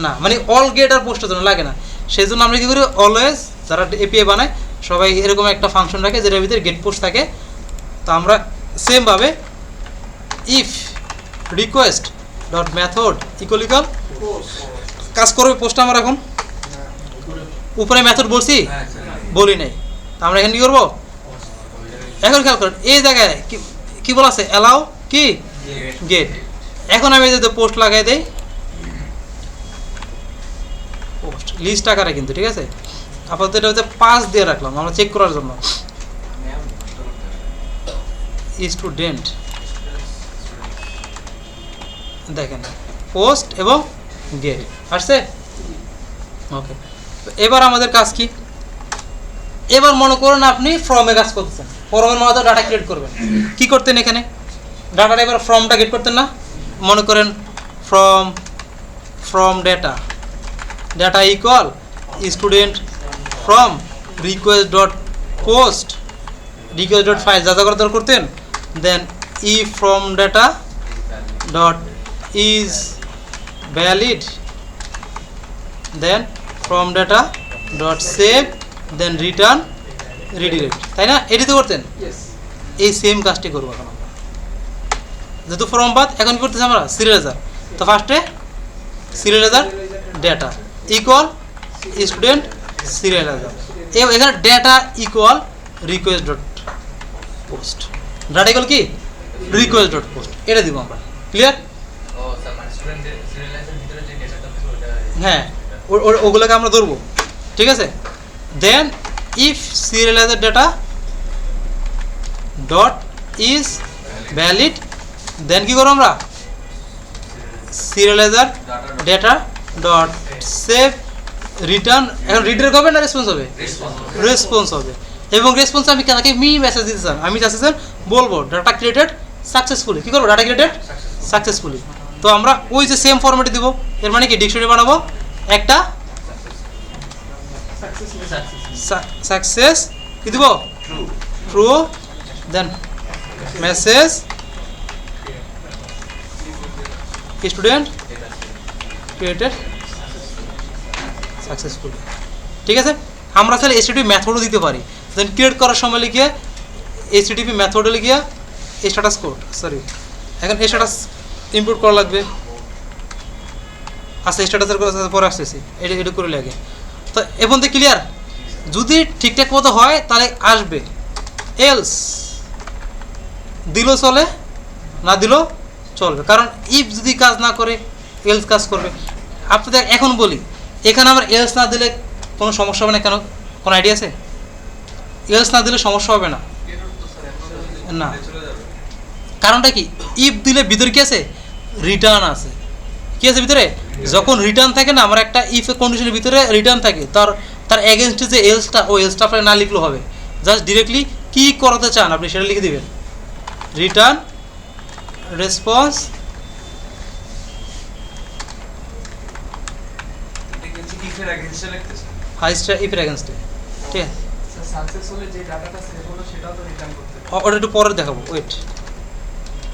না, মানে অল গেট আর পোস্টের জন্য লাগে না। সেই জন্য আমরা কী করি অলওয়েজ যারা এপিআই বানায় সবাই এরকম একটা ফাংশন রাখে যেটার ভিতরে গেট পোস্ট থাকে। তো আমরা সেমভাবে if request dot method equal কাজ করবে পোস্টটা আমরা এখন উপরে মেথড বলছি বলি নাই, তা আমরা এখানে কী করবো এখন খেয়াল করেন এই জায়গায় কি বলা আছে অ্যালাউ কি গেট। এখন আমি যদি পোস্ট লাগাই দেই পোস্ট লিস্ট আকারে কিন্তু ঠিক আছে, আপাতত এটা হচ্ছে 5 দিয়ে রাখলাম আমরা চেক করার জন্য। স্টুডেন্ট দেখেন পোস্ট এবং গেট আসছে। ওকে, এবার আমাদের কাজ কি, এবার মনে করুন আপনি ফর্মে কাজ করতেছেন, ফর্মের মাধ্যমে ডাটা ক্রিয়েট করবেন। কি করতেন এখানে ডাটাটা এবার ফর্মটা গেট করতেন না, মনে করেন form data equal student form request dot post request dot file যা যা করে দর করতেন। দেন ই form data dot is valid, then form data dot save, then return redirect, তাই না? এটি তো করতেন, এই সেম কাজটি করবো এখন আমরা। যেহেতু ফর্ম বাদ এখন কি করতেছি আমরা সিরিয়ালাইজার। তো ফার্স্টে সিরিয়ালাইজার ডেটা ইকুয়াল স্টুডেন্ট সিরিয়ালাইজার, এখানে data equal request dot post, data equal কি রিকোয়েস্ট ডট পোস্ট, এটা দিব আমরা। ক্লিয়ার? হ্যাঁ, ওগুলোকে আমরা ধরবো, ঠিক আছে। Then if serializer data dot is valid, then কি করবো আমরা serializer data dot save return. এখন রিডাইরেক্ট হবে না রেসপন্স হবে? রেসপন্স হবে। এবং রেসপন্স আমি তাকে মেসেজ দিতে চান, আমি চাচ্ছেন বলবো ডাটা ক্রিয়েটেড সাকসেসফুলি। কী করবো ডাটা ক্রিয়েটেড সাকসেসফুলি। তো আমরা ওই যে সেম ফরম্যাটে দিব, এর মানে কি ডিকশনারি বানাবো একটা সাকসেস কি দিব true, then message student created successful, ঠিক আছে। আমরা তাহলে এসটিপি মেথডও দিতে পারি। দেন ক্রিয়েট করার সময় লিখিয়ে এসটিপি মেথডে লিখিয়ে স্ট্যাটাস কোড, সরি এখন স্ট্যাটাস ইনপুট করা লাগবে। আচ্ছা স্ট্যাটাসের পরে আসতেছি, এটা করে লাগে। তো এখন তো ক্লিয়ার, যদি ঠিকঠাক মতো হয় তাহলে আসবে, এলস দিলেও চলে না দিলেও চলবে, কারণ ইফ যদি কাজ না করে এলস কাজ করবে। আপনাদের এখন বলি এখানে আমরা এলস না দিলে কোনো সমস্যা হবে না, কেন কোনো আইডিয়া আছে? এলস না দিলে সমস্যা হবে না, না কারণটা কি ইফ দিলে ভিতরে কি আছে রিটার্ন আছে, কি আছে ভিতরে? যখন রিটার্ন থাকে না, আমার একটা ইফ কন্ডিশনের ভিতরে রিটার্ন থাকে, তার এগেনস্টে যে এলসটা, ও এলসটা আপনার না লিখলেও হবে, জাস্ট ডিরেক্টলি কী করাতে চান আপনি সেটা লিখে দেবেন, রিটার্ন রেসপন্স হাইস্টার ইফের এগেনস্টে, ঠিক আছে। ওটা একটু পরে দেখাবো,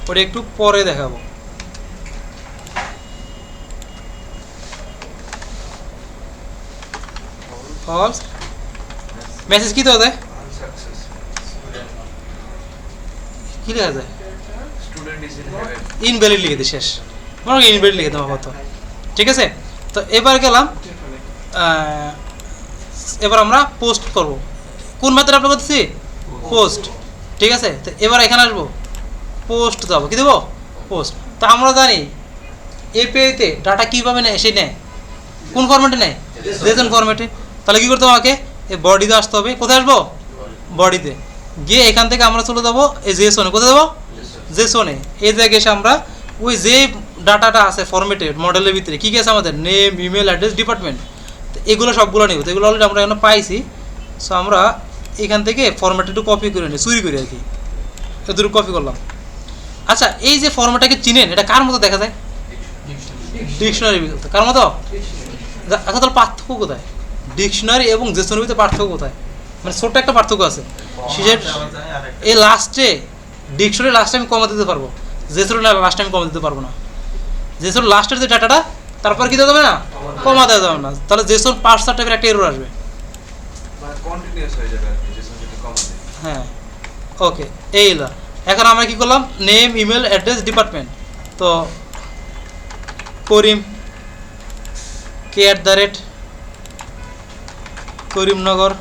ওটা একটু পরে দেখাবো। ফলস মেসেজ কি দেওয়া যায়, কি লেখা যায়? ইনভ্যালিড লিখে দিই, শেষ মনে হয় ইনভ্যালিড লিখে দেওয়া হতো, ঠিক আছে। তো এবার গেলাম, এবার আমরা পোস্ট করব। কোন মেথড আপলোড করতেছি? পোস্ট, ঠিক আছে। তো এবার এখানে আসবো, পোস্ট যাবো, কি দেবো? পোস্ট। তো আমরা জানি এপিআইতে ডাটা কীভাবে নেয়, সে নেয় কোন ফরম্যাটে নেয়? জেসন ফরম্যাটে। তাহলে কী করতে হবে? আমাকে এই বডিতে আসতে হবে। কোথায় আসবো? বডিতে গিয়ে এখান থেকে আমরা চলে যাবো এই জেসনে। কোথায় যাবো? জেসনে। এই জায়গায় এসে আমরা ওই যে ডাটাটা আছে ফরম্যাটেড মডেলের ভিতরে কী কী আছে আমাদের, নেম, ইমেল অ্যাড্রেস, ডিপার্টমেন্ট, তো এগুলো সবগুলো নেব। তো এগুলো অলরেডি আমরা এখানে পাইছি। সো আমরা এখান থেকে ফরম্যাটে একটু কপি করে নিই, চুরি করি আর কি, এতটুকু কপি করলাম। আচ্ছা, এই যে ফরম্যাটটাকে চিনেন, এটা কার মতো দেখা যায়? ডিকশনারি। কার মতো? আচ্ছা, তাহলে পার্থক্য কোথায়? ডিকশনারি এবং জেসনের ভিতরে পার্থক্য কোথায়? মানে ছোট্ট একটা পার্থক্য আছে। শেষের এই লাস্টে ডিকশনারি লাস্টে আমি কমা দিতে পারবো, জেসনের লাস্টে আমি কমা দিতে পারবো না। জেসনের লাস্টের যে ডাটাটা তারপর কি দেওয়া যাবে না, কমা দেওয়া যাবে না, তাহলে জেসন পার্সার টাইপের একটা এরর আসবে। মানে কন্টিনিউয়াস হয়ে যাবে আর কি, যে সঙ্গে কমন দেয়। হ্যাঁ ওকে, এই হলো। এখন আমরা কি করলাম, নেম, ইমেল, অ্যাড্রেস, ডিপার্টমেন্ট। তো করিম @, করিমনগর,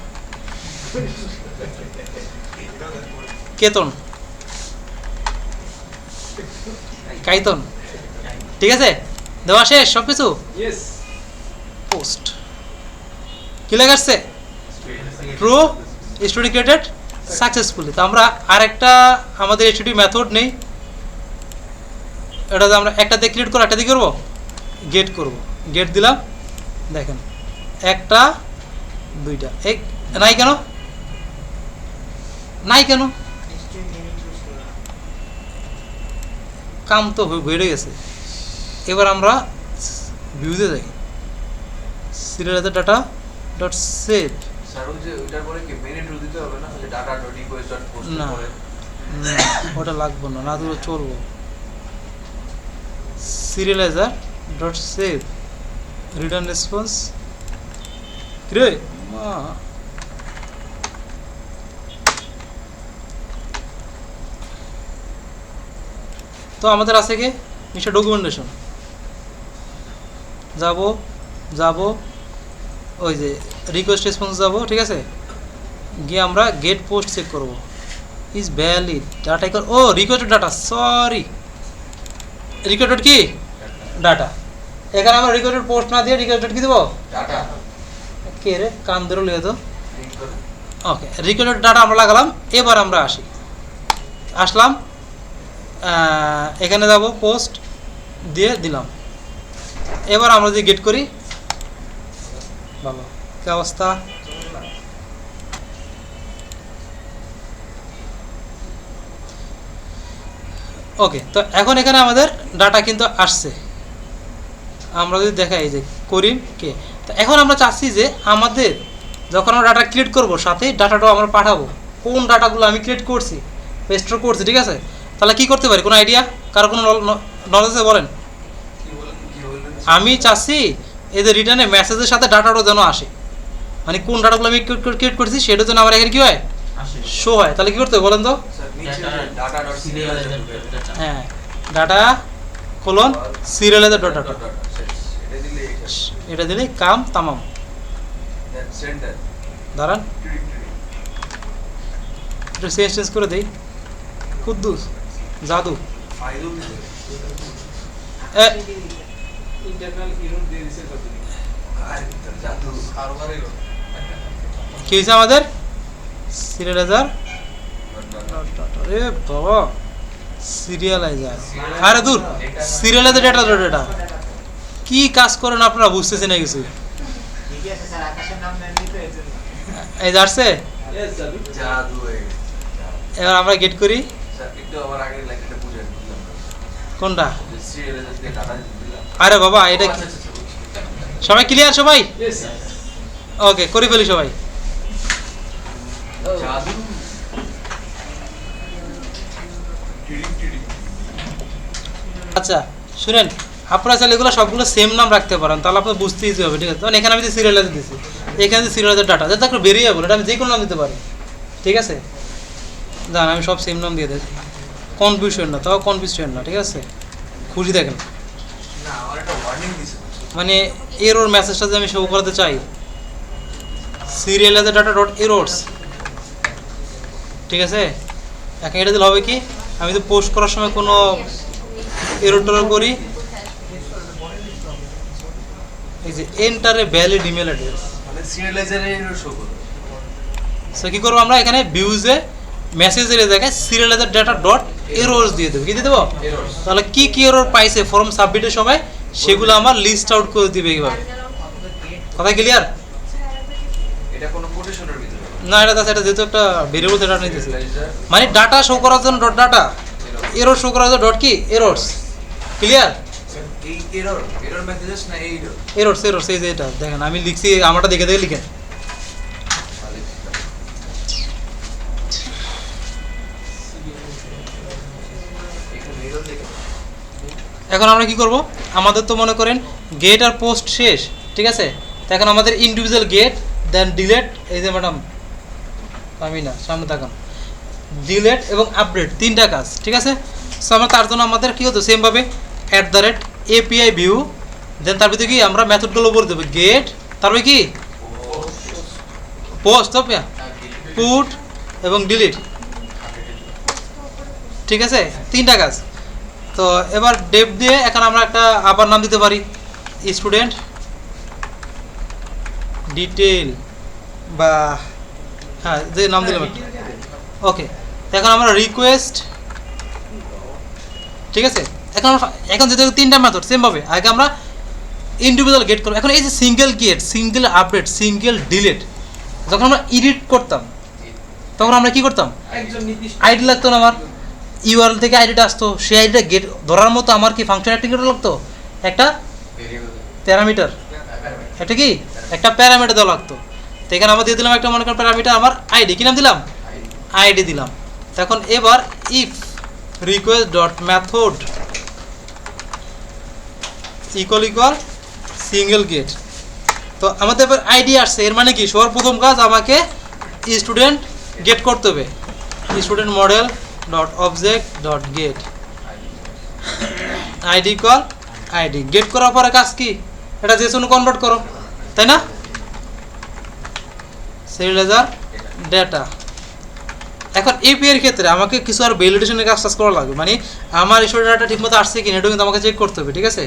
কেতন, কাইতন, ঠিক আছে, দেওয়া শেষ সব কিছু। Yes. পোস্ট কি লেখা আসছে, ট্রু, স্টুডেন্ট ক্রিয়েটেড সাকসেসফুলি। তো আমরা আরেকটা আমাদের এসটিডি মেথড নেই, এটাতে আমরা একটাতে ক্রিয়েট করবো, একটা দিয়ে করবো গেট করব, গেট দিলাম, দেখেন একটা দুইটা, এক নাই কেন, নাই কেন, কাম তো বেড়ে গেছে। এবার আমরা ভিউতে যাই, সিরিয়ালাইজার ডাটা ডট সেভ, স্যার ওই যে ওইটার পরে কি মেন ইন্ট্রো দিতে হবে না, যে data dot request dot post না। করে? না ওটা লাগবে না, না দিলে চলবো। সিরিয়ালাইজার ডট সেভ, রিটার্ন রেসপন্স, রে মা, তো আমাদের আছে কি নিশ্চয় ডকুমেন্টেশন, যাব ওই যে রিকোয়েস্ট রেসপন্স যাব, ঠিক আছে, গিয়ে আমরা গেট পোস্ট চেক করব, ইজ ভ্যালিড ডাটা ইকুয়াল, ও রিকোয়েস্টেড ডাটা, সরি রিকোয়েস্টেড কি ডাটা, এখানে আমরা রিকোয়েস্টেড পোস্ট না দিয়ে রিকোয়েস্টেড কি দেবো, ডাটা কে রে কান ধরে লিয়ে তো, লিংক করে। ওকে রিকোয়েস্টেড ডাটা আমরা লাগালাম। এবার আমরা আসলাম, এখানে যাব পোস্ট দিয়ে দিলাম। এবার আমরা যদি গেট করি, ভালো কি অবস্থা, ওকে। তো এখন এখানে আমাদের ডাটা কিন্তু আসছে, আমরা যদি দেখাই যে করিম কে, তো এখন আমরা চাচ্ছি যে আমাদের যখন আমরা ডাটা ক্রিয়েট করব সাথেই ডাটাটাও আমরা পাঠাবো, কোন ডাটাগুলো আমি ক্রিয়েট করছি স্টোর করছি, ঠিক আছে। তাহলে কি করতে পারি, কোনো আইডিয়া, কারো কোনো নলেজ বলেন। কি বললেন? আমি চাচ্ছি এদের রিটার্নে মেসেজের সাথে ডাটাটাও যেন আসে, মানে কোন ডাটাগুলো আমি ক্রিয়েট করছি সেটার জন্য আমার এখানে কি হয়, আসে শো হয়। তাহলে কি করতে হবে বলেন তো, স্যার নিচে ডাটা ডট সিরিয়ালাইজার সিরিয়ালাইজার হ্যাঁ ডাটা কোলন সিরিয়ালাইজার ডট ডাটা, এটা দিলে এটা দিলে কাম তামাম। সেন্টার দাঁড়ান একটু চেঞ্জ করে দেই, কুদ্দুস জাদু ফাইলও দিতে Internal error দিয়ে দিছে কতদিন। আর জাদু সার্ভারে কি হয়েছে আমাদের সিরিয়ালাইজার, আরে বাবা সিরিয়ালাইজার, আরে দূর সিরিয়ালাইজার ডাটা ডাটা কি কাজ করেন আপনারা বুঝতেছেন না কিছু, এই যে আসছে। Yes, জাদু। জাদু এবার আমরা গেট করি, স্যার একটু আমার আগের লাইনটা বুঝেন, বুঝলাম না। কোনটা, যে সিরিয়ালাইজার দিয়ে ডাটা দিলাম। আরে বাবা এটা আচ্ছা, আচ্ছা, আচ্ছা, বুঝছি। সবাই ক্লিয়ার, সবাই Yes, sir. ওকে করে ফেলি সবাই। জাদু টিডিং আচ্ছা শুনেন, আপনারা চাইলে এগুলো সবগুলো সেম নাম রাখতে পারেন, তাহলে আপনার বুঝতে ইজি হবে, ঠিক আছে। তখন এখানে আমি যে সিরিয়ালাইজার দিচ্ছি, এখানে যে সিরিয়ালাইজার ডাটা, যাতে একটা বেরিয়ে যাবো, এটা আমি যে কোনো নাম দিতে পারি, ঠিক আছে। জান আমি সব সেম নাম দিয়ে দিই, কনফিউশন না, তাও কনফিউশন না, ঠিক আছে, খুশি দেখেন। না আমার একটা ওয়ার্নিং দিছে। মানে এরর মেসেজটা যে আমি শো করাতে চাই, সিরিয়ালাইজার ডাটা ডট এরর্স, ঠিক আছে। এখন এটা দিলে হবে কি, আমি তো পোস্ট করার সময় কোনো এরর টেরর করি, এই যে এন্টারে ভ্যালিড ইমেল অ্যাড্রেস, মানে সিরিয়ালাইজারে শো করবে। সো কী করবো আমরা এখানে ভিউজে মেসেজের জায়গায় সিরিয়ালাইজার ডাটা ডট এরর্স দিয়ে দেবো, কি দিয়ে দেবো, এরর্স। তাহলে কি কি এরর পাইছে ফর্ম সাবমিটের সময় সেগুলো আমার লিস্ট আউট করে দিবে এইভাবে, কথা ক্লিয়ার। এটা কোনো কোটেশনের ভিতরে না এটা তাছাড়া যেহেতু একটা ভেরিয়েবল ডাটা নিতেছে, সিরিয়ালাইজার মানে ডাটা শো করার জন্য ডট ডাটা, এরর শো করার জন্য ডট কি এরর্স, ক্লিয়ার। এই এরর মেসেজেস না এই এরর এরর্স এরর্স, এই যে এটা দেখেন আমি লিখছি, আমারটা দেখে দেখে লিখেন। এখানে এরর লিখে এখন আমরা কি করব, আমাদের তো মনে করেন গেট আর পোস্ট শেষ, ঠিক আছে? তো এখন আমাদের ইন্ডিভিজুয়াল গেট দেন ডিলেট, এই যে ম্যাডাম আমি না সামনে তাকান, ডিলেট এবং আপডেট তিনটা কাজ, ঠিক আছে? সো আমরা তার জন্য আমাদের কী হতো সেমভাবে @API ভিউ, দেন তার ভিতরে কি আমরা মেথডগুলো বলে দেবো গেট, তারপরে কি পোস্ট হবে পুট এবং ডিলিট, ঠিক আছে? তিনটা কাজ। তো এবার ডেপ দিয়ে এখন আমরা একটা আবার নাম দিতে পারি স্টুডেন্ট ডিটেল বা হ্যাঁ যে নাম দিলাম ওকে। এখন আমরা রিকোয়েস্ট, ঠিক আছে? এখন যেহেতু তিনটা মেথড সেমভাবে আগে আমরা ইন্ডিভিজুয়াল গেট করবো। এখন এই যে single get, single update, single delete, যখন আমরা এডিট করতাম তখন আমরা কি করতাম, একজন নির্দিষ্ট আইডি লাগতো না আমার, ইউআরএল থেকে আইডিটা আসতো, সেই আইডিটা গেট ধরার মতো আমার কি ফাংশন অ্যাক্টিভেট লাগতো, একটা প্যারামিটার, একটা কি একটা প্যারামিটার দেওয়া লাগতো। তো এখানে আমরা দিয়ে দিলাম একটা মনে করেন প্যারামিটার আমার আইডি, কি নাম দিলাম, আইডি দিলাম। তখন এবার if request dot method equal single get, তো আমাদের এবার আইডি আসছে, এর মানে কি সর্বপ্রথম কাজ আমাকে স্টুডেন্ট গেট করতে হবে, student model dot object dot get ID call ID. Get করার পরে কাজ কি, এটা জেসন কনভার্ট করো, তাই না? সিরিয়ালাইজার ডেটা। এখন এপিআই এর ক্ষেত্রে আমাকে কিছু আর ভ্যালিডেশনের কাজ করা লাগবে, মানে আমার স্টুডেন্ট ডাটা ঠিকমতো আসছে কি না এটা কিন্তু আমাকে চেক করতে হবে, ঠিক আছে?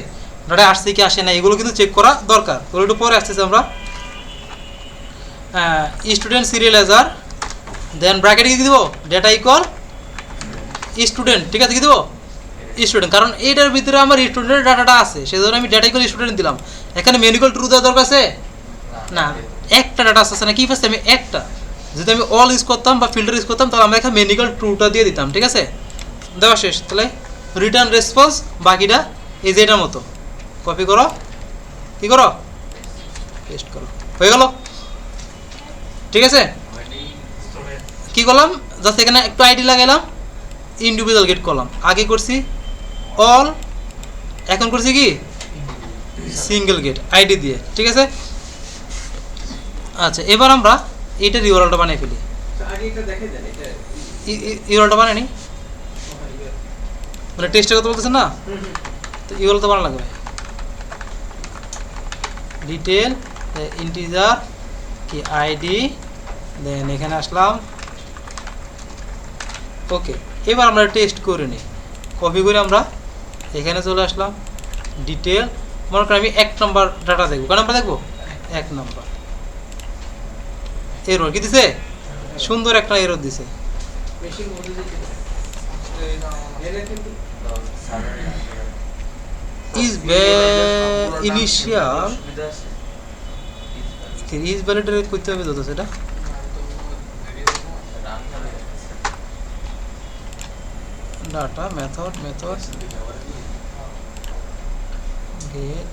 ডাটা আসছে কি আসে না এগুলো কিন্তু চেক করা দরকার, ওগুলো একটু পরে আসতেছে আমরা। স্টুডেন্ট সিরিয়ালাইজার দেন ব্র্যাকেটে কি দিব, ডেটা ইকুয়াল স্টুডেন্ট, ঠিক আছে? কি দেবো স্টুডেন্ট, কারণ এইটার ভিতরে আমার স্টুডেন্টের ডাটাটা আছে, সেই জন্য আমি ডেটা ইকুয়াল স্টুডেন্ট দিলাম। এখানে ম্যানুয়াল ট্রু দেওয়ার দরকার আছে না, একটা ডাটা আছে না, কি পাচ্ছে আমি একটা, যদি আমি অল ইউজ করতাম বা ফিল্টার ইউজ করতাম তাহলে আমরা এখানে ম্যানুয়াল ট্রুটা দিয়ে দিতাম, ঠিক আছে? দেওয়া শেষ, তাহলে রিটার্ন রেসপন্স বাকিটা এই যে এটার মতো কপি করো, কি করো পেস্ট করো, হয়ে গেল, ঠিক আছে? কি করলাম, জাস্ট এখানে একটু আইডি লাগাইলাম, ইন্ডিভিজুয়াল গেট করলাম, আগে করছি অল, এখন করছি কি সিঙ্গেল গেট আইডি দিয়ে, ঠিক আছে? আচ্ছা এবার আমরা এইটার ইউআরএলটা বানিয়ে ফেলি, আগে এটা দেখে দেন, এটা ইউআরএলটা বানিয়ে নি, মানে টেস্টের কথা বলতেছেন না, তো ইউআরএল তো বানানো লাগবে, ডিটেল ইন্টিজার কি আইডি, দেন এখানে আসলাম, ওকে। এবার আমরা টেস্ট করে নিই, কপি করে আমরা এখানে চলে আসলাম, ডিটেল, মনে করেন আমি 1 নম্বর ডাটা দেখবো, কয় নাম্বার দেখবো, 1 নম্বর। এরর কি দিছে, সুন্দর একটা এরর দিছে, মেশিন মধ্যে যে এরা কিন্তু ইজ ইনিশিয়াল ইজ ভ্যালিডেট করতে হবে তো সেটা, ডাটা মেথড গেট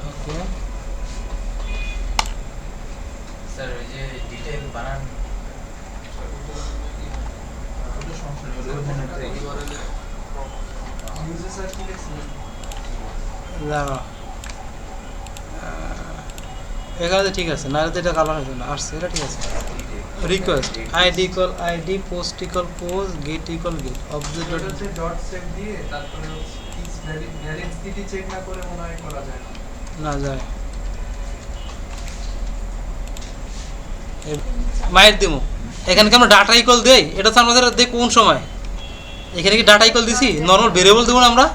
ওকে। স্যার ওই যে ডিটেইল বানান ইউজার সার্চ কি লিখছেন, দাঁড়া এখানে তো ঠিক আছে, নাহলে তো এটা কালার হয়েছে না, আসছে এটা ঠিক আছে। Request ID equal ID, post equal post, get equal get, object dot হচ্ছে ডট সেভ দিয়ে তারপরে ইজ ভ্যালিডিটি চেক না করে মনে হয় করা যায় না। না যায় মায়ের দিমো। এখানে কি আমরা ডাটা ইকুয়াল দেই, এটা তো আমাদের দেই কোন সময়, এখানে কি ডাটা ইকুয়াল দিছি, নর্মাল ভেরিয়েবল দেবো না আমরা,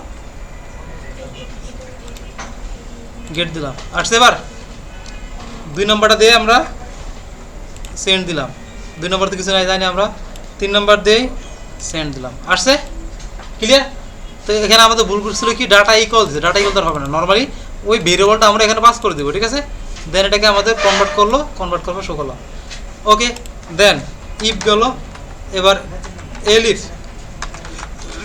গেট দিলাম, আসছে। এবার 2 নম্বরটা দিয়ে আমরা সেন্ড দিলাম, 2 নম্বর তো কিছু নাই জানি আমরা, 3 নম্বর দিয়ে সেন্ড দিলাম, আসছে, ক্লিয়ার? তো এখানে আমাদের ভুল করছিল কি, ডাটা ইকুয়াল দিচ্ছে, ডাটা ইকুয়াল তো হবে না, নর্মালি ওই ভেরিয়েবলটা আমরা এখানে পাস করে দেবো, ঠিক আছে? দেন এটাকে আমাদের কনভার্ট করবো শো করলাম, ওকে। দেন ইফ গেল, এবার এলিফ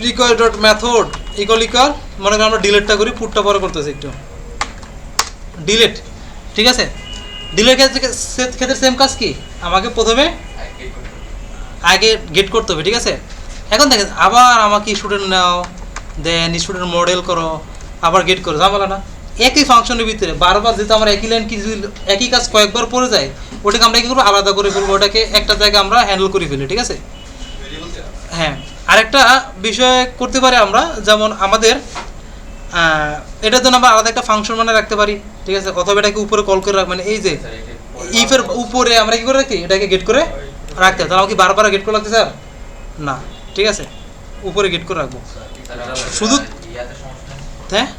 রিকোয়েস্ট ডট মেথড ইকুয়াল মনে করেন আমরা ডিলেটটা করি, পুটটা পরে করতেছি একটু, ডিলেট, ঠিক আছে? ডিলেট ক্ষেত্রে সেম কাজ কি, আমাকে প্রথমে আগে গেট করতে হবে, ঠিক আছে? এখন দেখেন আবার আমাকে স্টুডেন্ট নাও দেন স্টুডেন্ট মডেল করো, আবার গেট করো, ঝামেলা না। একই ফাংশনের ভিতরে বারবার যেহেতু আমরা একই লাইন কিছু একই কাজ কয়েকবার পড়ে যাই, ওটাকে আমরা কী করবো, আলাদা করে ফেলবো, ওটাকে একটা জায়গায় আমরা হ্যান্ডেল করে ফেলি, ঠিক আছে। হ্যাঁ, আরেকটা বিষয় করতে পারি আমরা, যেমন আমাদের এটার জন্য আমরা আলাদা একটা ফাংশন মানে রাখতে পারি, ঠিক আছে, অথবা এটাকে উপরে কল করে রাখ, মানে এই যে ইফের উপরে আমরা কি করে রাখি, এটাকে গেট করে রাখতে হবে। তাহলে আমাকে বারবার গেট করে রাখতে স্যার না, ঠিক আছে, উপরে গেট করে রাখবো শুধু। হ্যাঁ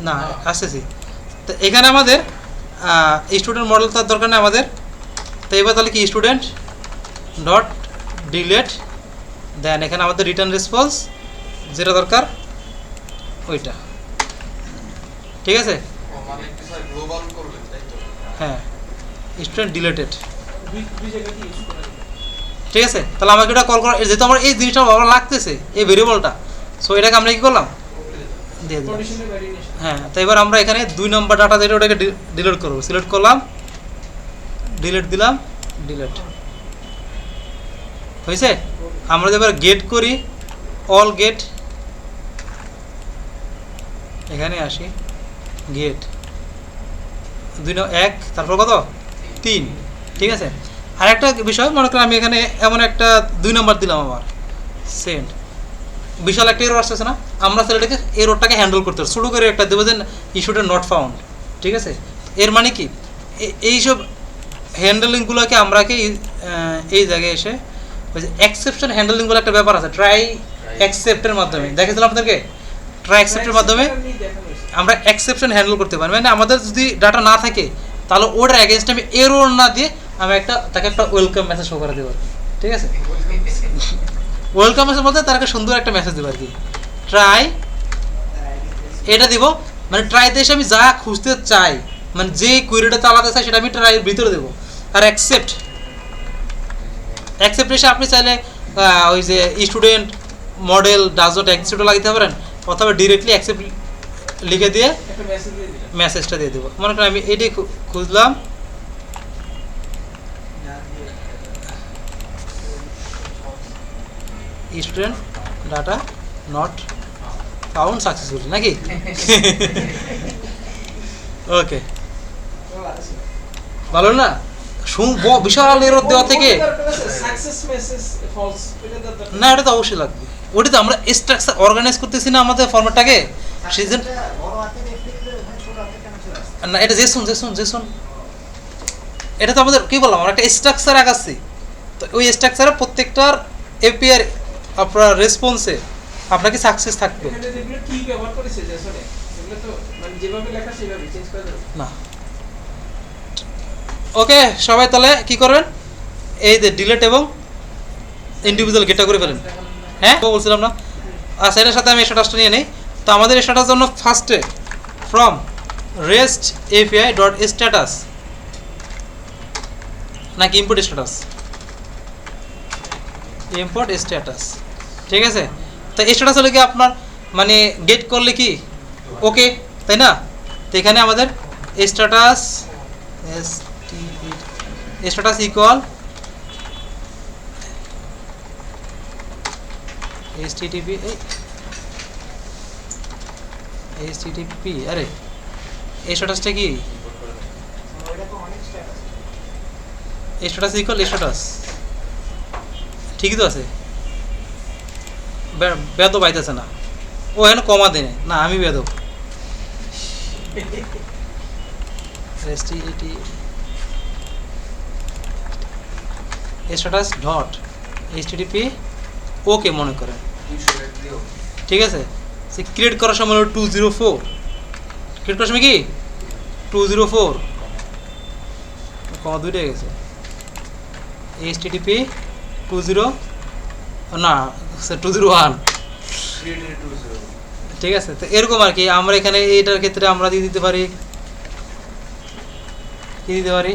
না, আসতেছি। তো এখানে আমাদের স্টুডেন্ট মডেল তার দরকার নেই আমাদের। তো এবার তাহলে কি স্টুডেন্ট ডট ডিলেট, দেন এখানে আমাদের রিটার্ন রেসপন্স যেটা দরকার ওইটা, ঠিক আছে। হ্যাঁ, স্টুডেন্ট ডিলেটেড, ঠিক আছে। তাহলে আমাকে এটা কল করা, যেহেতু আমার এই জিনিসটা ভালো লাগতেছে এই ভেরিয়েবলটা, সো এটাকে আমরা কি করলাম, দিয়ে দিলাম। হ্যাঁ, তো এবার আমরা এখানে 2 নম্বর ডাটা যেটা ওটাকে ডিলিট করবো, সিলেক্ট করলাম, ডিলিট দিলাম, ডিলিট হয়েছে। আমরা এবার গেট করি, অল গেট, এখানে আসি, গেট 1 তারপর কত 3, ঠিক আছে। আর একটা বিষয় মনে করেন আমি এখানে এমন একটা 2 নম্বর দিলাম, আমার সেন্ড, বিশাল একটা এরর আসতেছে না, আমরা সেটাকে এররটাকে হ্যান্ডেল করতে হবে, শুরু করে একটা দেবো যে ইস্যুটা নট ফাউন্ড, ঠিক আছে। এর মানে কি, এইসব হ্যান্ডেলিংগুলোকে আমরা কি এই জায়গায় এসে ওই যে এক্সেপশন হ্যান্ডেলিংগুলো একটা ব্যাপার আছে, ট্রাই অ্যাকসেপ্টের মাধ্যমে দেখেছিলাম আপনাদেরকে, ট্রাই অ্যাকসেপ্টের মাধ্যমে আমরা এক্সেপশন হ্যান্ডেল করতে পারি। মানে আমাদের যদি ডাটা না থাকে তাহলে ওটার অ্যাগেনস্টে আমি এরর না দিয়ে আমি তাকে একটা ওয়েলকাম মেসেজ শো করে দেবো, ঠিক আছে। ওয়েলকাম মেসেজ বলতে তার একটা সুন্দর একটা মেসেজ দেবো আর কি, ট্রাই এটা দিব, মানে ট্রাই দিয়ে আমি যা খুঁজতে চাই, মানে যে কুইরিটা চালাতে চাই সেটা আমি ট্রাইয়ের ভিতরে দেবো। আর অ্যাকসেপ্ট এসে আপনি চাইলে ওই যে student model does not exist লাগাতে পারেন, অথবা ডিরেক্টলি অ্যাকসেপ্ট লিখে দিয়ে মেসেজটা দিয়ে দেবো। মনে করেন আমি এটাই খুঁজলাম, student data not found successfully, নাকি? ওকে, ভালো না, বিশাল এরর দেওয়া থেকে না, এটা তো অবশ্যই লাগবে। ওটা তো আমরা স্ট্রাকচার অর্গানাইজ করতেছি না আমাদের ফরম্যাটটাকে, সেজন্য না, এটা জেসন এটা তো আমাদের কি বললাম, আমরা একটা স্ট্রাকচার আঁকাচ্ছি, তো ওই স্ট্রাকচারে প্রত্যেকটার এপিআর আপনার রেসপন্সে আপনাকে সাকসেস থাকবে না। ওকে, সবাই তাহলে কি করবেন, এই যে ডিলেট এবং ইন্ডিভিজুয়াল গেটটা করে ফেলেন। হ্যাঁ বলছিলাম না, আচ্ছা এটার সাথে আমি স্ট্যাটাসটা নিয়ে নিই। তো আমাদের স্ট্যাটাস জন্য ফার্স্টে from rest API dot status নাকি ইম্পোর্ট স্ট্যাটাস, ঠিক আছে। তো স্ট্যাটাস হলে কি আপনার মানে গেট করলে কি ওকে, তাই না। তো এখানে আমাদের স্ট্যাটাস ইকুয়াল HTTP আরে এই স্ট্যাটাসটা কি, স্ট্যাটাস ইকুয়াল স্ট্যাটাস, ঠিকই তো আছে, বেদ পাইতেছে না, ও এখানে কমা দেয় না, আমি বেদ স্ট্যাটাস ডট HTTP ওকে মনে করেন, ঠিক আছে। সে ক্রিয়েট করার সময় হলো 204, ক্রিয়েট করার সময় কি 204 কমা দুইটা গেছে, HTTP 20 না 201, ঠিক আছে। তো এরকম আর কি আমরা এখানে এইটার ক্ষেত্রে আমরা দিয়ে দিতে পারি, কি দিতে পারি,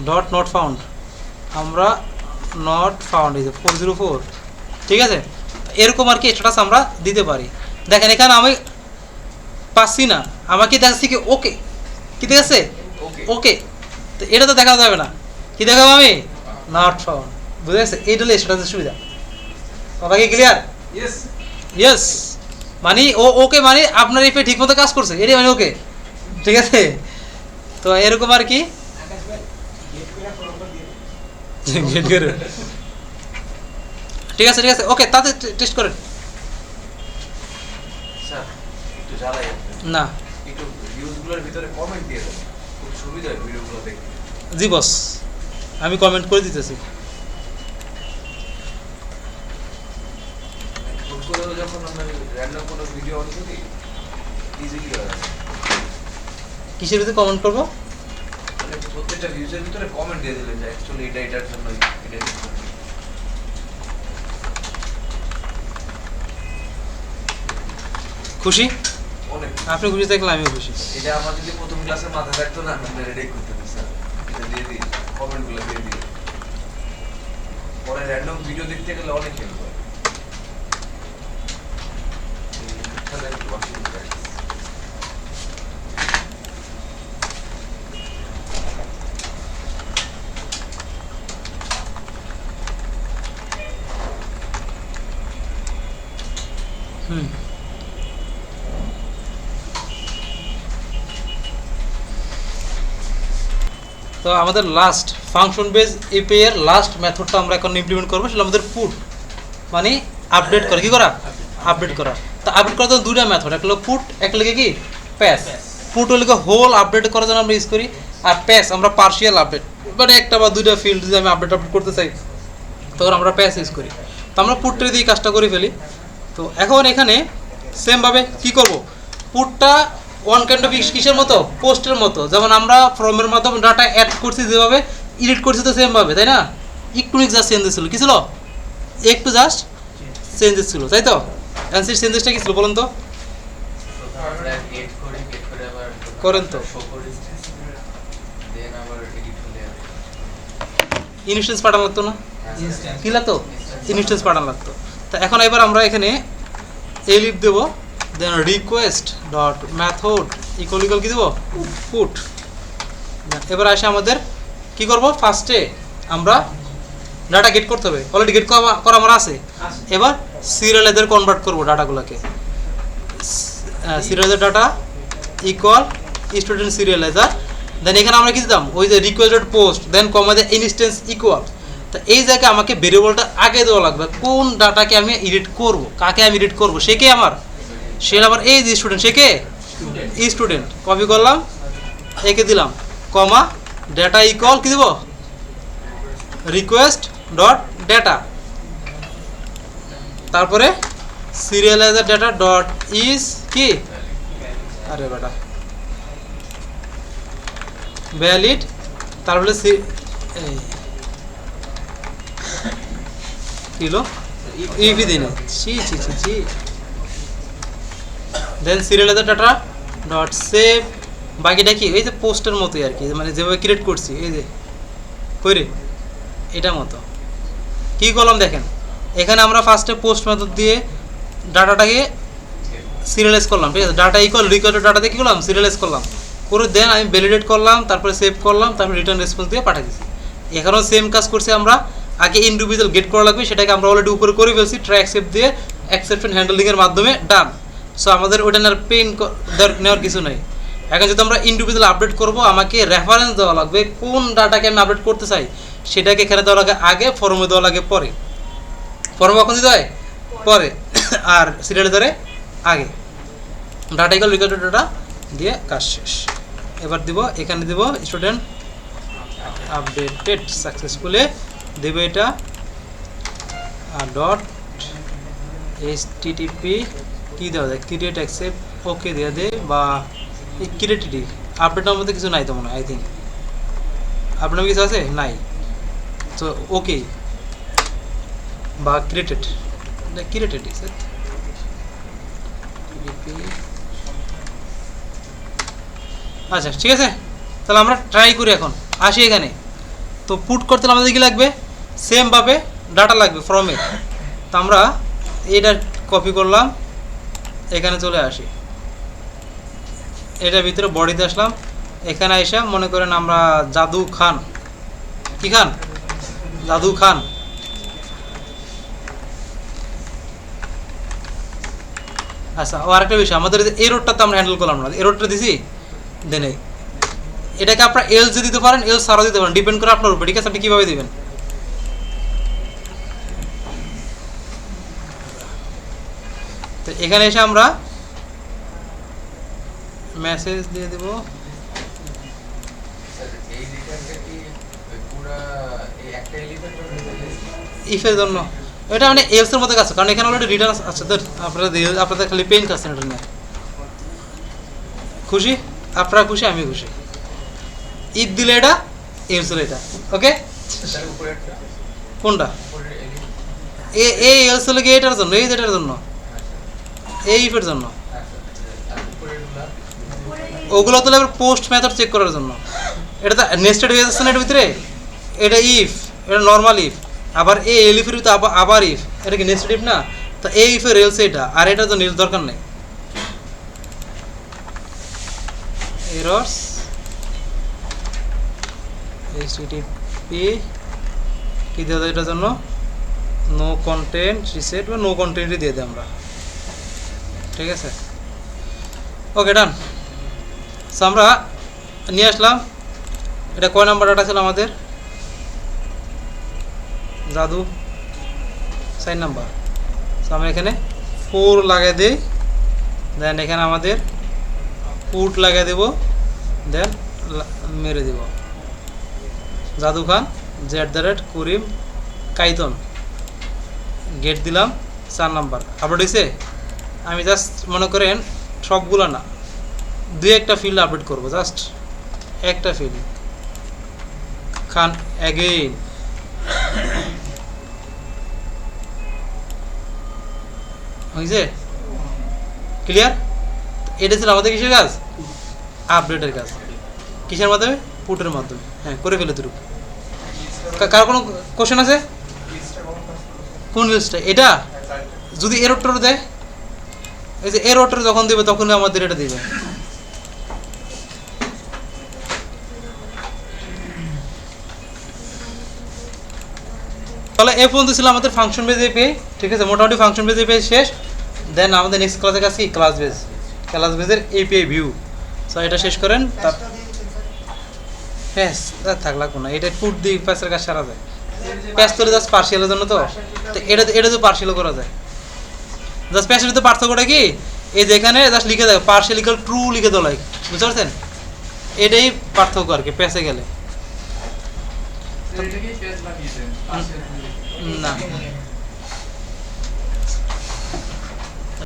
ডট নট ফাউন্ড, আমরা নট ফাউন্ড এই যে 404, ঠিক আছে। এরকম আর কি স্ট্যাটাস আমরা দিতে পারি। দেখেন এখানে আমি পাচ্ছি না, আমাকে দেখাচ্ছি কি ওকে, কি দেখাচ্ছে ওকে, তো এটা তো দেখা যাবে না, কি দেখাবো আমি নট ফাউন্ড, বুঝে গেছে। এইটা হলো স্ট্যাটাসের সুবিধা, কথা কি ক্লিয়ার? ইয়েস ইয়েস মানে ওকে মানে আপনার এফে ঠিক মতো কাজ করছে এটাই মানে ওকে, ঠিক আছে। তো এরকম আর কি ঠিক আছে ঠিক আছে ওকে, তাতে টেস্ট করেন। স্যার একটু জ্বালাই আপনি। না একটু ভিউজগুলোর ভিতরে কমেন্ট দিয়ে দেন, খুব সুবিধা হয় ভিডিওগুলো দেখতে। জি বস, আমি কমেন্ট করে দিতেছি। হুট করে যখন আমরা র্যান্ডম কোনো ভিডিও অন করি ইজিলি হয় না। কিসের ভিতরে কমেন্ট করবো? মানে প্রত্যেকটা ভিউজের ভিতরে কমেন্ট দিয়ে দিলেন যে অ্যাকচুয়ালি এটার জন্য এটা খুশি? অনেক। আপনি খুশি থাকলে আমিও খুশি। এটা আমার যদি প্রথম ক্লাসের মাথায় থাকতো না আমি রেডি করতে দিই স্যার, এটা দিয়ে দিই, কমেন্টগুলো দিয়ে দিই, পরে র্যান্ডম ভিডিও দেখতে গেলে অনেক হেল্প হয়। তাহলে একটু watching practice। হুম তো আমাদের লাস্ট ফাংশন বেস এপিআই এর লাস্ট মেথডটা আমরা এখন ইমপ্লিমেন্ট করবো, সেটা আমাদের পুট মানে আপডেট করা। কি করা? আপডেট করা। তো আপডেট করার জন্য দুইটা মেথড, একটা হলো পুট, একটা হলো কি প্যাস। পুট হলো হোল আপডেট করার জন্য আমরা ইউজ করি, আর প্যাস আমরা পার্শিয়াল আপডেট, মানে একটা বা দুইটা ফিল্ড যদি আমি আপডেট করতে চাই তখন আমরা প্যাস ইউজ করি। তো আমরা পুটটা দিয়ে কাজটা করে ফেলি। তো এখন এখানে সেমভাবে কি করব, পুটটা ওয়ান কাইন্ড অফ কিসের মতো, পোস্টের মতো। যেমন আমরা ফর্মের মাধ্যমে ডাটা অ্যাড করছি যেভাবে, এডিট করছি তো সেমভাবে, তাই না? একটু জাস্ট চেঞ্জেস ছিল, কী ছিল? একটু জাস্ট চেঞ্জেস ছিল, তাই তো? অ্যান্সার চেঞ্জেসটা কী ছিল বলুন তো? আমরা গেট করি, গেট করে আবার করেন তো। শো করি, দেন আবার এডিট হলে ইনস্ট্যান্স পাঠানো লাগতো না? কী লাগতো? ইনস্ট্যান্স পাঠানো লাগতো। তো এখন এবার আমরা এখানে এলিফ দেবো, দেন রিকোয়েস্ট ডট মেথড ইকুয়াল কি দেবো, পুট। এবার আসে আমাদের কি করব, ফার্স্টে আমরা ডাটা গেট করতে হবে, অলরেডি গেট করা আমার আছে। এবার সিরিয়ালাইজার কনভার্ট করব ডাটাগুলোকে, সিরিয়ালাইজার ডাটা ইকুয়াল স্টুডেন্ট সিরিয়ালাইজার। দেন এখানে আমরা কি দিতাম, ওই যে রিকোয়েস্টেড পোস্ট, দেন কমা দিয়ে ইনস্ট্যান্স ইকুয়াল। তো এই জায়গায় আমাকে ভেরিয়েবলটা আগে দেওয়া লাগবে, কোন ডাটাকে আমি এডিট করব, কাকে আমি এডিট করব, সে কে আমার, সে আমার এই যে স্টুডেন্ট, সে কে স্টুডেন্ট। কপি করলাম, একে দিলাম, কমা ডেটা ইকুয়াল কি দেব, রিকোয়েস্ট ডট ডেটা, তারপরে সিরিয়ালাইজার ডেটা ডট ইজ কি, আরে বেটা ভ্যালিড, তারপরে কিলো ইভি দিন, ছি দেন সিরিয়ালাইজার ডাটা ডট সেভ। বাকিটা কি এই যে পোস্টের মতোই আর কি, মানে যেভাবে ক্রিয়েট করছি এই যে কইরে এটার মতো। কী করলাম দেখেন, এখানে আমরা ফার্স্টে পোস্ট মেথড দিয়ে ডাটাটাকে সিরিয়ালাইজ করলাম, ঠিক আছে? ডাটা ইকুয়াল রিকোয়েস্ট ডাটা দিয়ে কী করলাম, সিরিয়ালাইজ করলাম করে, দেন আমি ভ্যালিডেট করলাম, তারপরে সেভ করলাম, তারপরে রিটার্ন রেসপন্স দিয়ে পাঠিয়ে দিচ্ছি। এখানেও সেম কাজ করছি আমরা, আগে ইন্ডিভিজুয়াল গেট করা লাগবে, সেটাকে আমরা অলরেডি উপরে করে ফেলছি, ট্রাই অ্যাকসেপ্ট দিয়ে অ্যাকসেপশন হ্যান্ডলিংয়ের মাধ্যমে ডান। সো আমাদের ওটা নেওয়ার নেওয়ার কিছু নেই। এখন যদি আমরা ইন্ডিভিজুয়াল আপডেট করব, আমাকে রেফারেন্স দেওয়া লাগবে, কোন ডাটাকে আমি আপডেট করতে চাই সেটাকে এখানে দেওয়া লাগে আগে, ফর্মে দেওয়া লাগে পরে। ফর্মে কখন দিতে হয়, পরে, আর সিরিয়ালাইজারে আগে। ডাটা ইকুয়াল রিকোয়েস্ট ডাটা দিয়ে কাজ শেষ। এবার দিব, এখানে দিব স্টুডেন্ট আপডেটেড সাকসেসফুলি, দেবে এটা ডট HTTP কী দেওয়া যায়, ক্রিয়েট অ্যাকসেপ্ট ওকে দেওয়া দে, বা ক্রিয়েটিডি আপডেটের মধ্যে কিছু নাই তো মনে হয়, আই থিঙ্ক আপনার কিছু আছে নাই, তো ওকে বা ক্রিয়েটেড স্যার। আচ্ছা ঠিক আছে, তাহলে আমরা ট্রাই করি। এখন আসি এখানে, তো পুট করতে আমাদের কি লাগবে, সেমভাবে ডাটা লাগবে ফর্মে। তো আমরা এটা কপি করলাম, এখানে চলে আসি, এটার ভিতরে বডিতে আসলাম, এখানে এসে মনে করেন আমরা জাদু খান, কি খান, জাদু খান, আচ্ছা ও আরেকটা বিষয়, আমাদের এই রোডটা তো আমরা হ্যান্ডেল করলাম না, এই রোডটা দিছি দেন এটাকে আপনারা এলস দিতে পারেন, এলস সারা দিতে পারেন, ডিপেন্ড করে আপনার উপর, ঠিক আছে? আপনি কীভাবে দিবেন? তো এখানে এসে আমরা মেসেজ দিয়ে দেব স্যার এই রিটার্নটা কি পুরা এই একটা এলিফ্যান্ট ইফের জন্য, এটা মানে এলসের মধ্যে কাজ, কারণ এখানে অলরেডি রিটার্ন আছে। তো আপনাদের খালি পেন কাজ এটা নিয়ে খুশি, আপনারা খুশি, আমি খুশি। ইফ দিলে এটা, এলস দিলে এটা, ওকে? তার উপরে একটা কোনটা? উপরে এলিফ্যান্ট এই এলস হলে কি এটার জন্য, এই যেটার জন্য, এই ইফের জন্য। আর উপরেরগুলা ওগুলো তো এবার পোস্ট মেথড চেক করার জন্য। এটা তো নেস্টেড হয়ে যাচ্ছে না এটার ভিতরে, এটা ইফ, এটা নর্মাল ইফ, আবার এই এলিফের ভিতরে আবার ইফ, এটা কি নেস্টেড ইফ না? তো এই ইফের রেলস এটা, আর এটা তো নীল দরকার নেই। এরর্স এইচটিটিপি কি দেওয়া যায় এটার জন্য? নো কন্টেন্ট রিসেট বা নো কন্টেন্টই দিয়ে দিই আমরা, ঠিক আছে? ওকে ডান। সো আমরা নিয়ে আসলাম, এটা কয় নাম্বার ডাটা ছিল আমাদের? জাদু 4 নাম্বার। সো আমরা এখানে 4 লাগিয়ে দিই, দেন এখানে আমাদের পুট লাগিয়ে দেব, দেন মেরে দেব জাদু খান @করিম কাইতন, গেট দিলাম 4 নাম্বার। আপলোড হয়েছে? আমি জাস্ট মনে করেন সবগুলো না, 2-1টা ফিল্ড আপডেট করবো, জাস্ট একটা ফিল্ড খান অ্যাগেইন। হয়েছে? ক্লিয়ার? এটা ছিল আমাদের কিসের কাজ? আপডেটের কাজ। কিসের মাধ্যমে? পুটের মাধ্যমে। হ্যাঁ, করে ফেলে তুই। কার কোনো কোশ্চেন আছে? কোন লিস্টটা? এটা যদি এরোটর দেয়, এই যে এরোটর যখন দেবে তখন আমাদের এটা দিবে। তাহলে এই পর্যন্ত ছিল আমাদের ফাংশন বেজ এপিআই, ঠিক আছে? মোটামুটি ফাংশন বেজ এপিআই শেষ। দেন আমাদের নেক্সট ক্লাসের কাছে ক্লাস বেজ, ক্লাস বেজের এপিআই ভিউ। সো এটা শেষ করেন, তার প্যাস থাক লাগবো না, এটা ফুট দিয়ে প্যাসের কাজ সারা যায়। প্যাস তোলে জাস্ট পার্সিয়ালের জন্য, তো এটা তো পার্সিয়ালও করা যায়। জাস্ট প্যাসের তো পার্থক্যটা কি, এই যেখানে জাস্ট লিখে দেয় পার্সিয়াল ইকুয়াল ট্রু লিখে দেওয়া লাগে, বুঝতে পারছেন? এটাই পার্থক্য আর কি প্যাসে গেলে। এটাকেই পেজ লাগিয়ে দেন না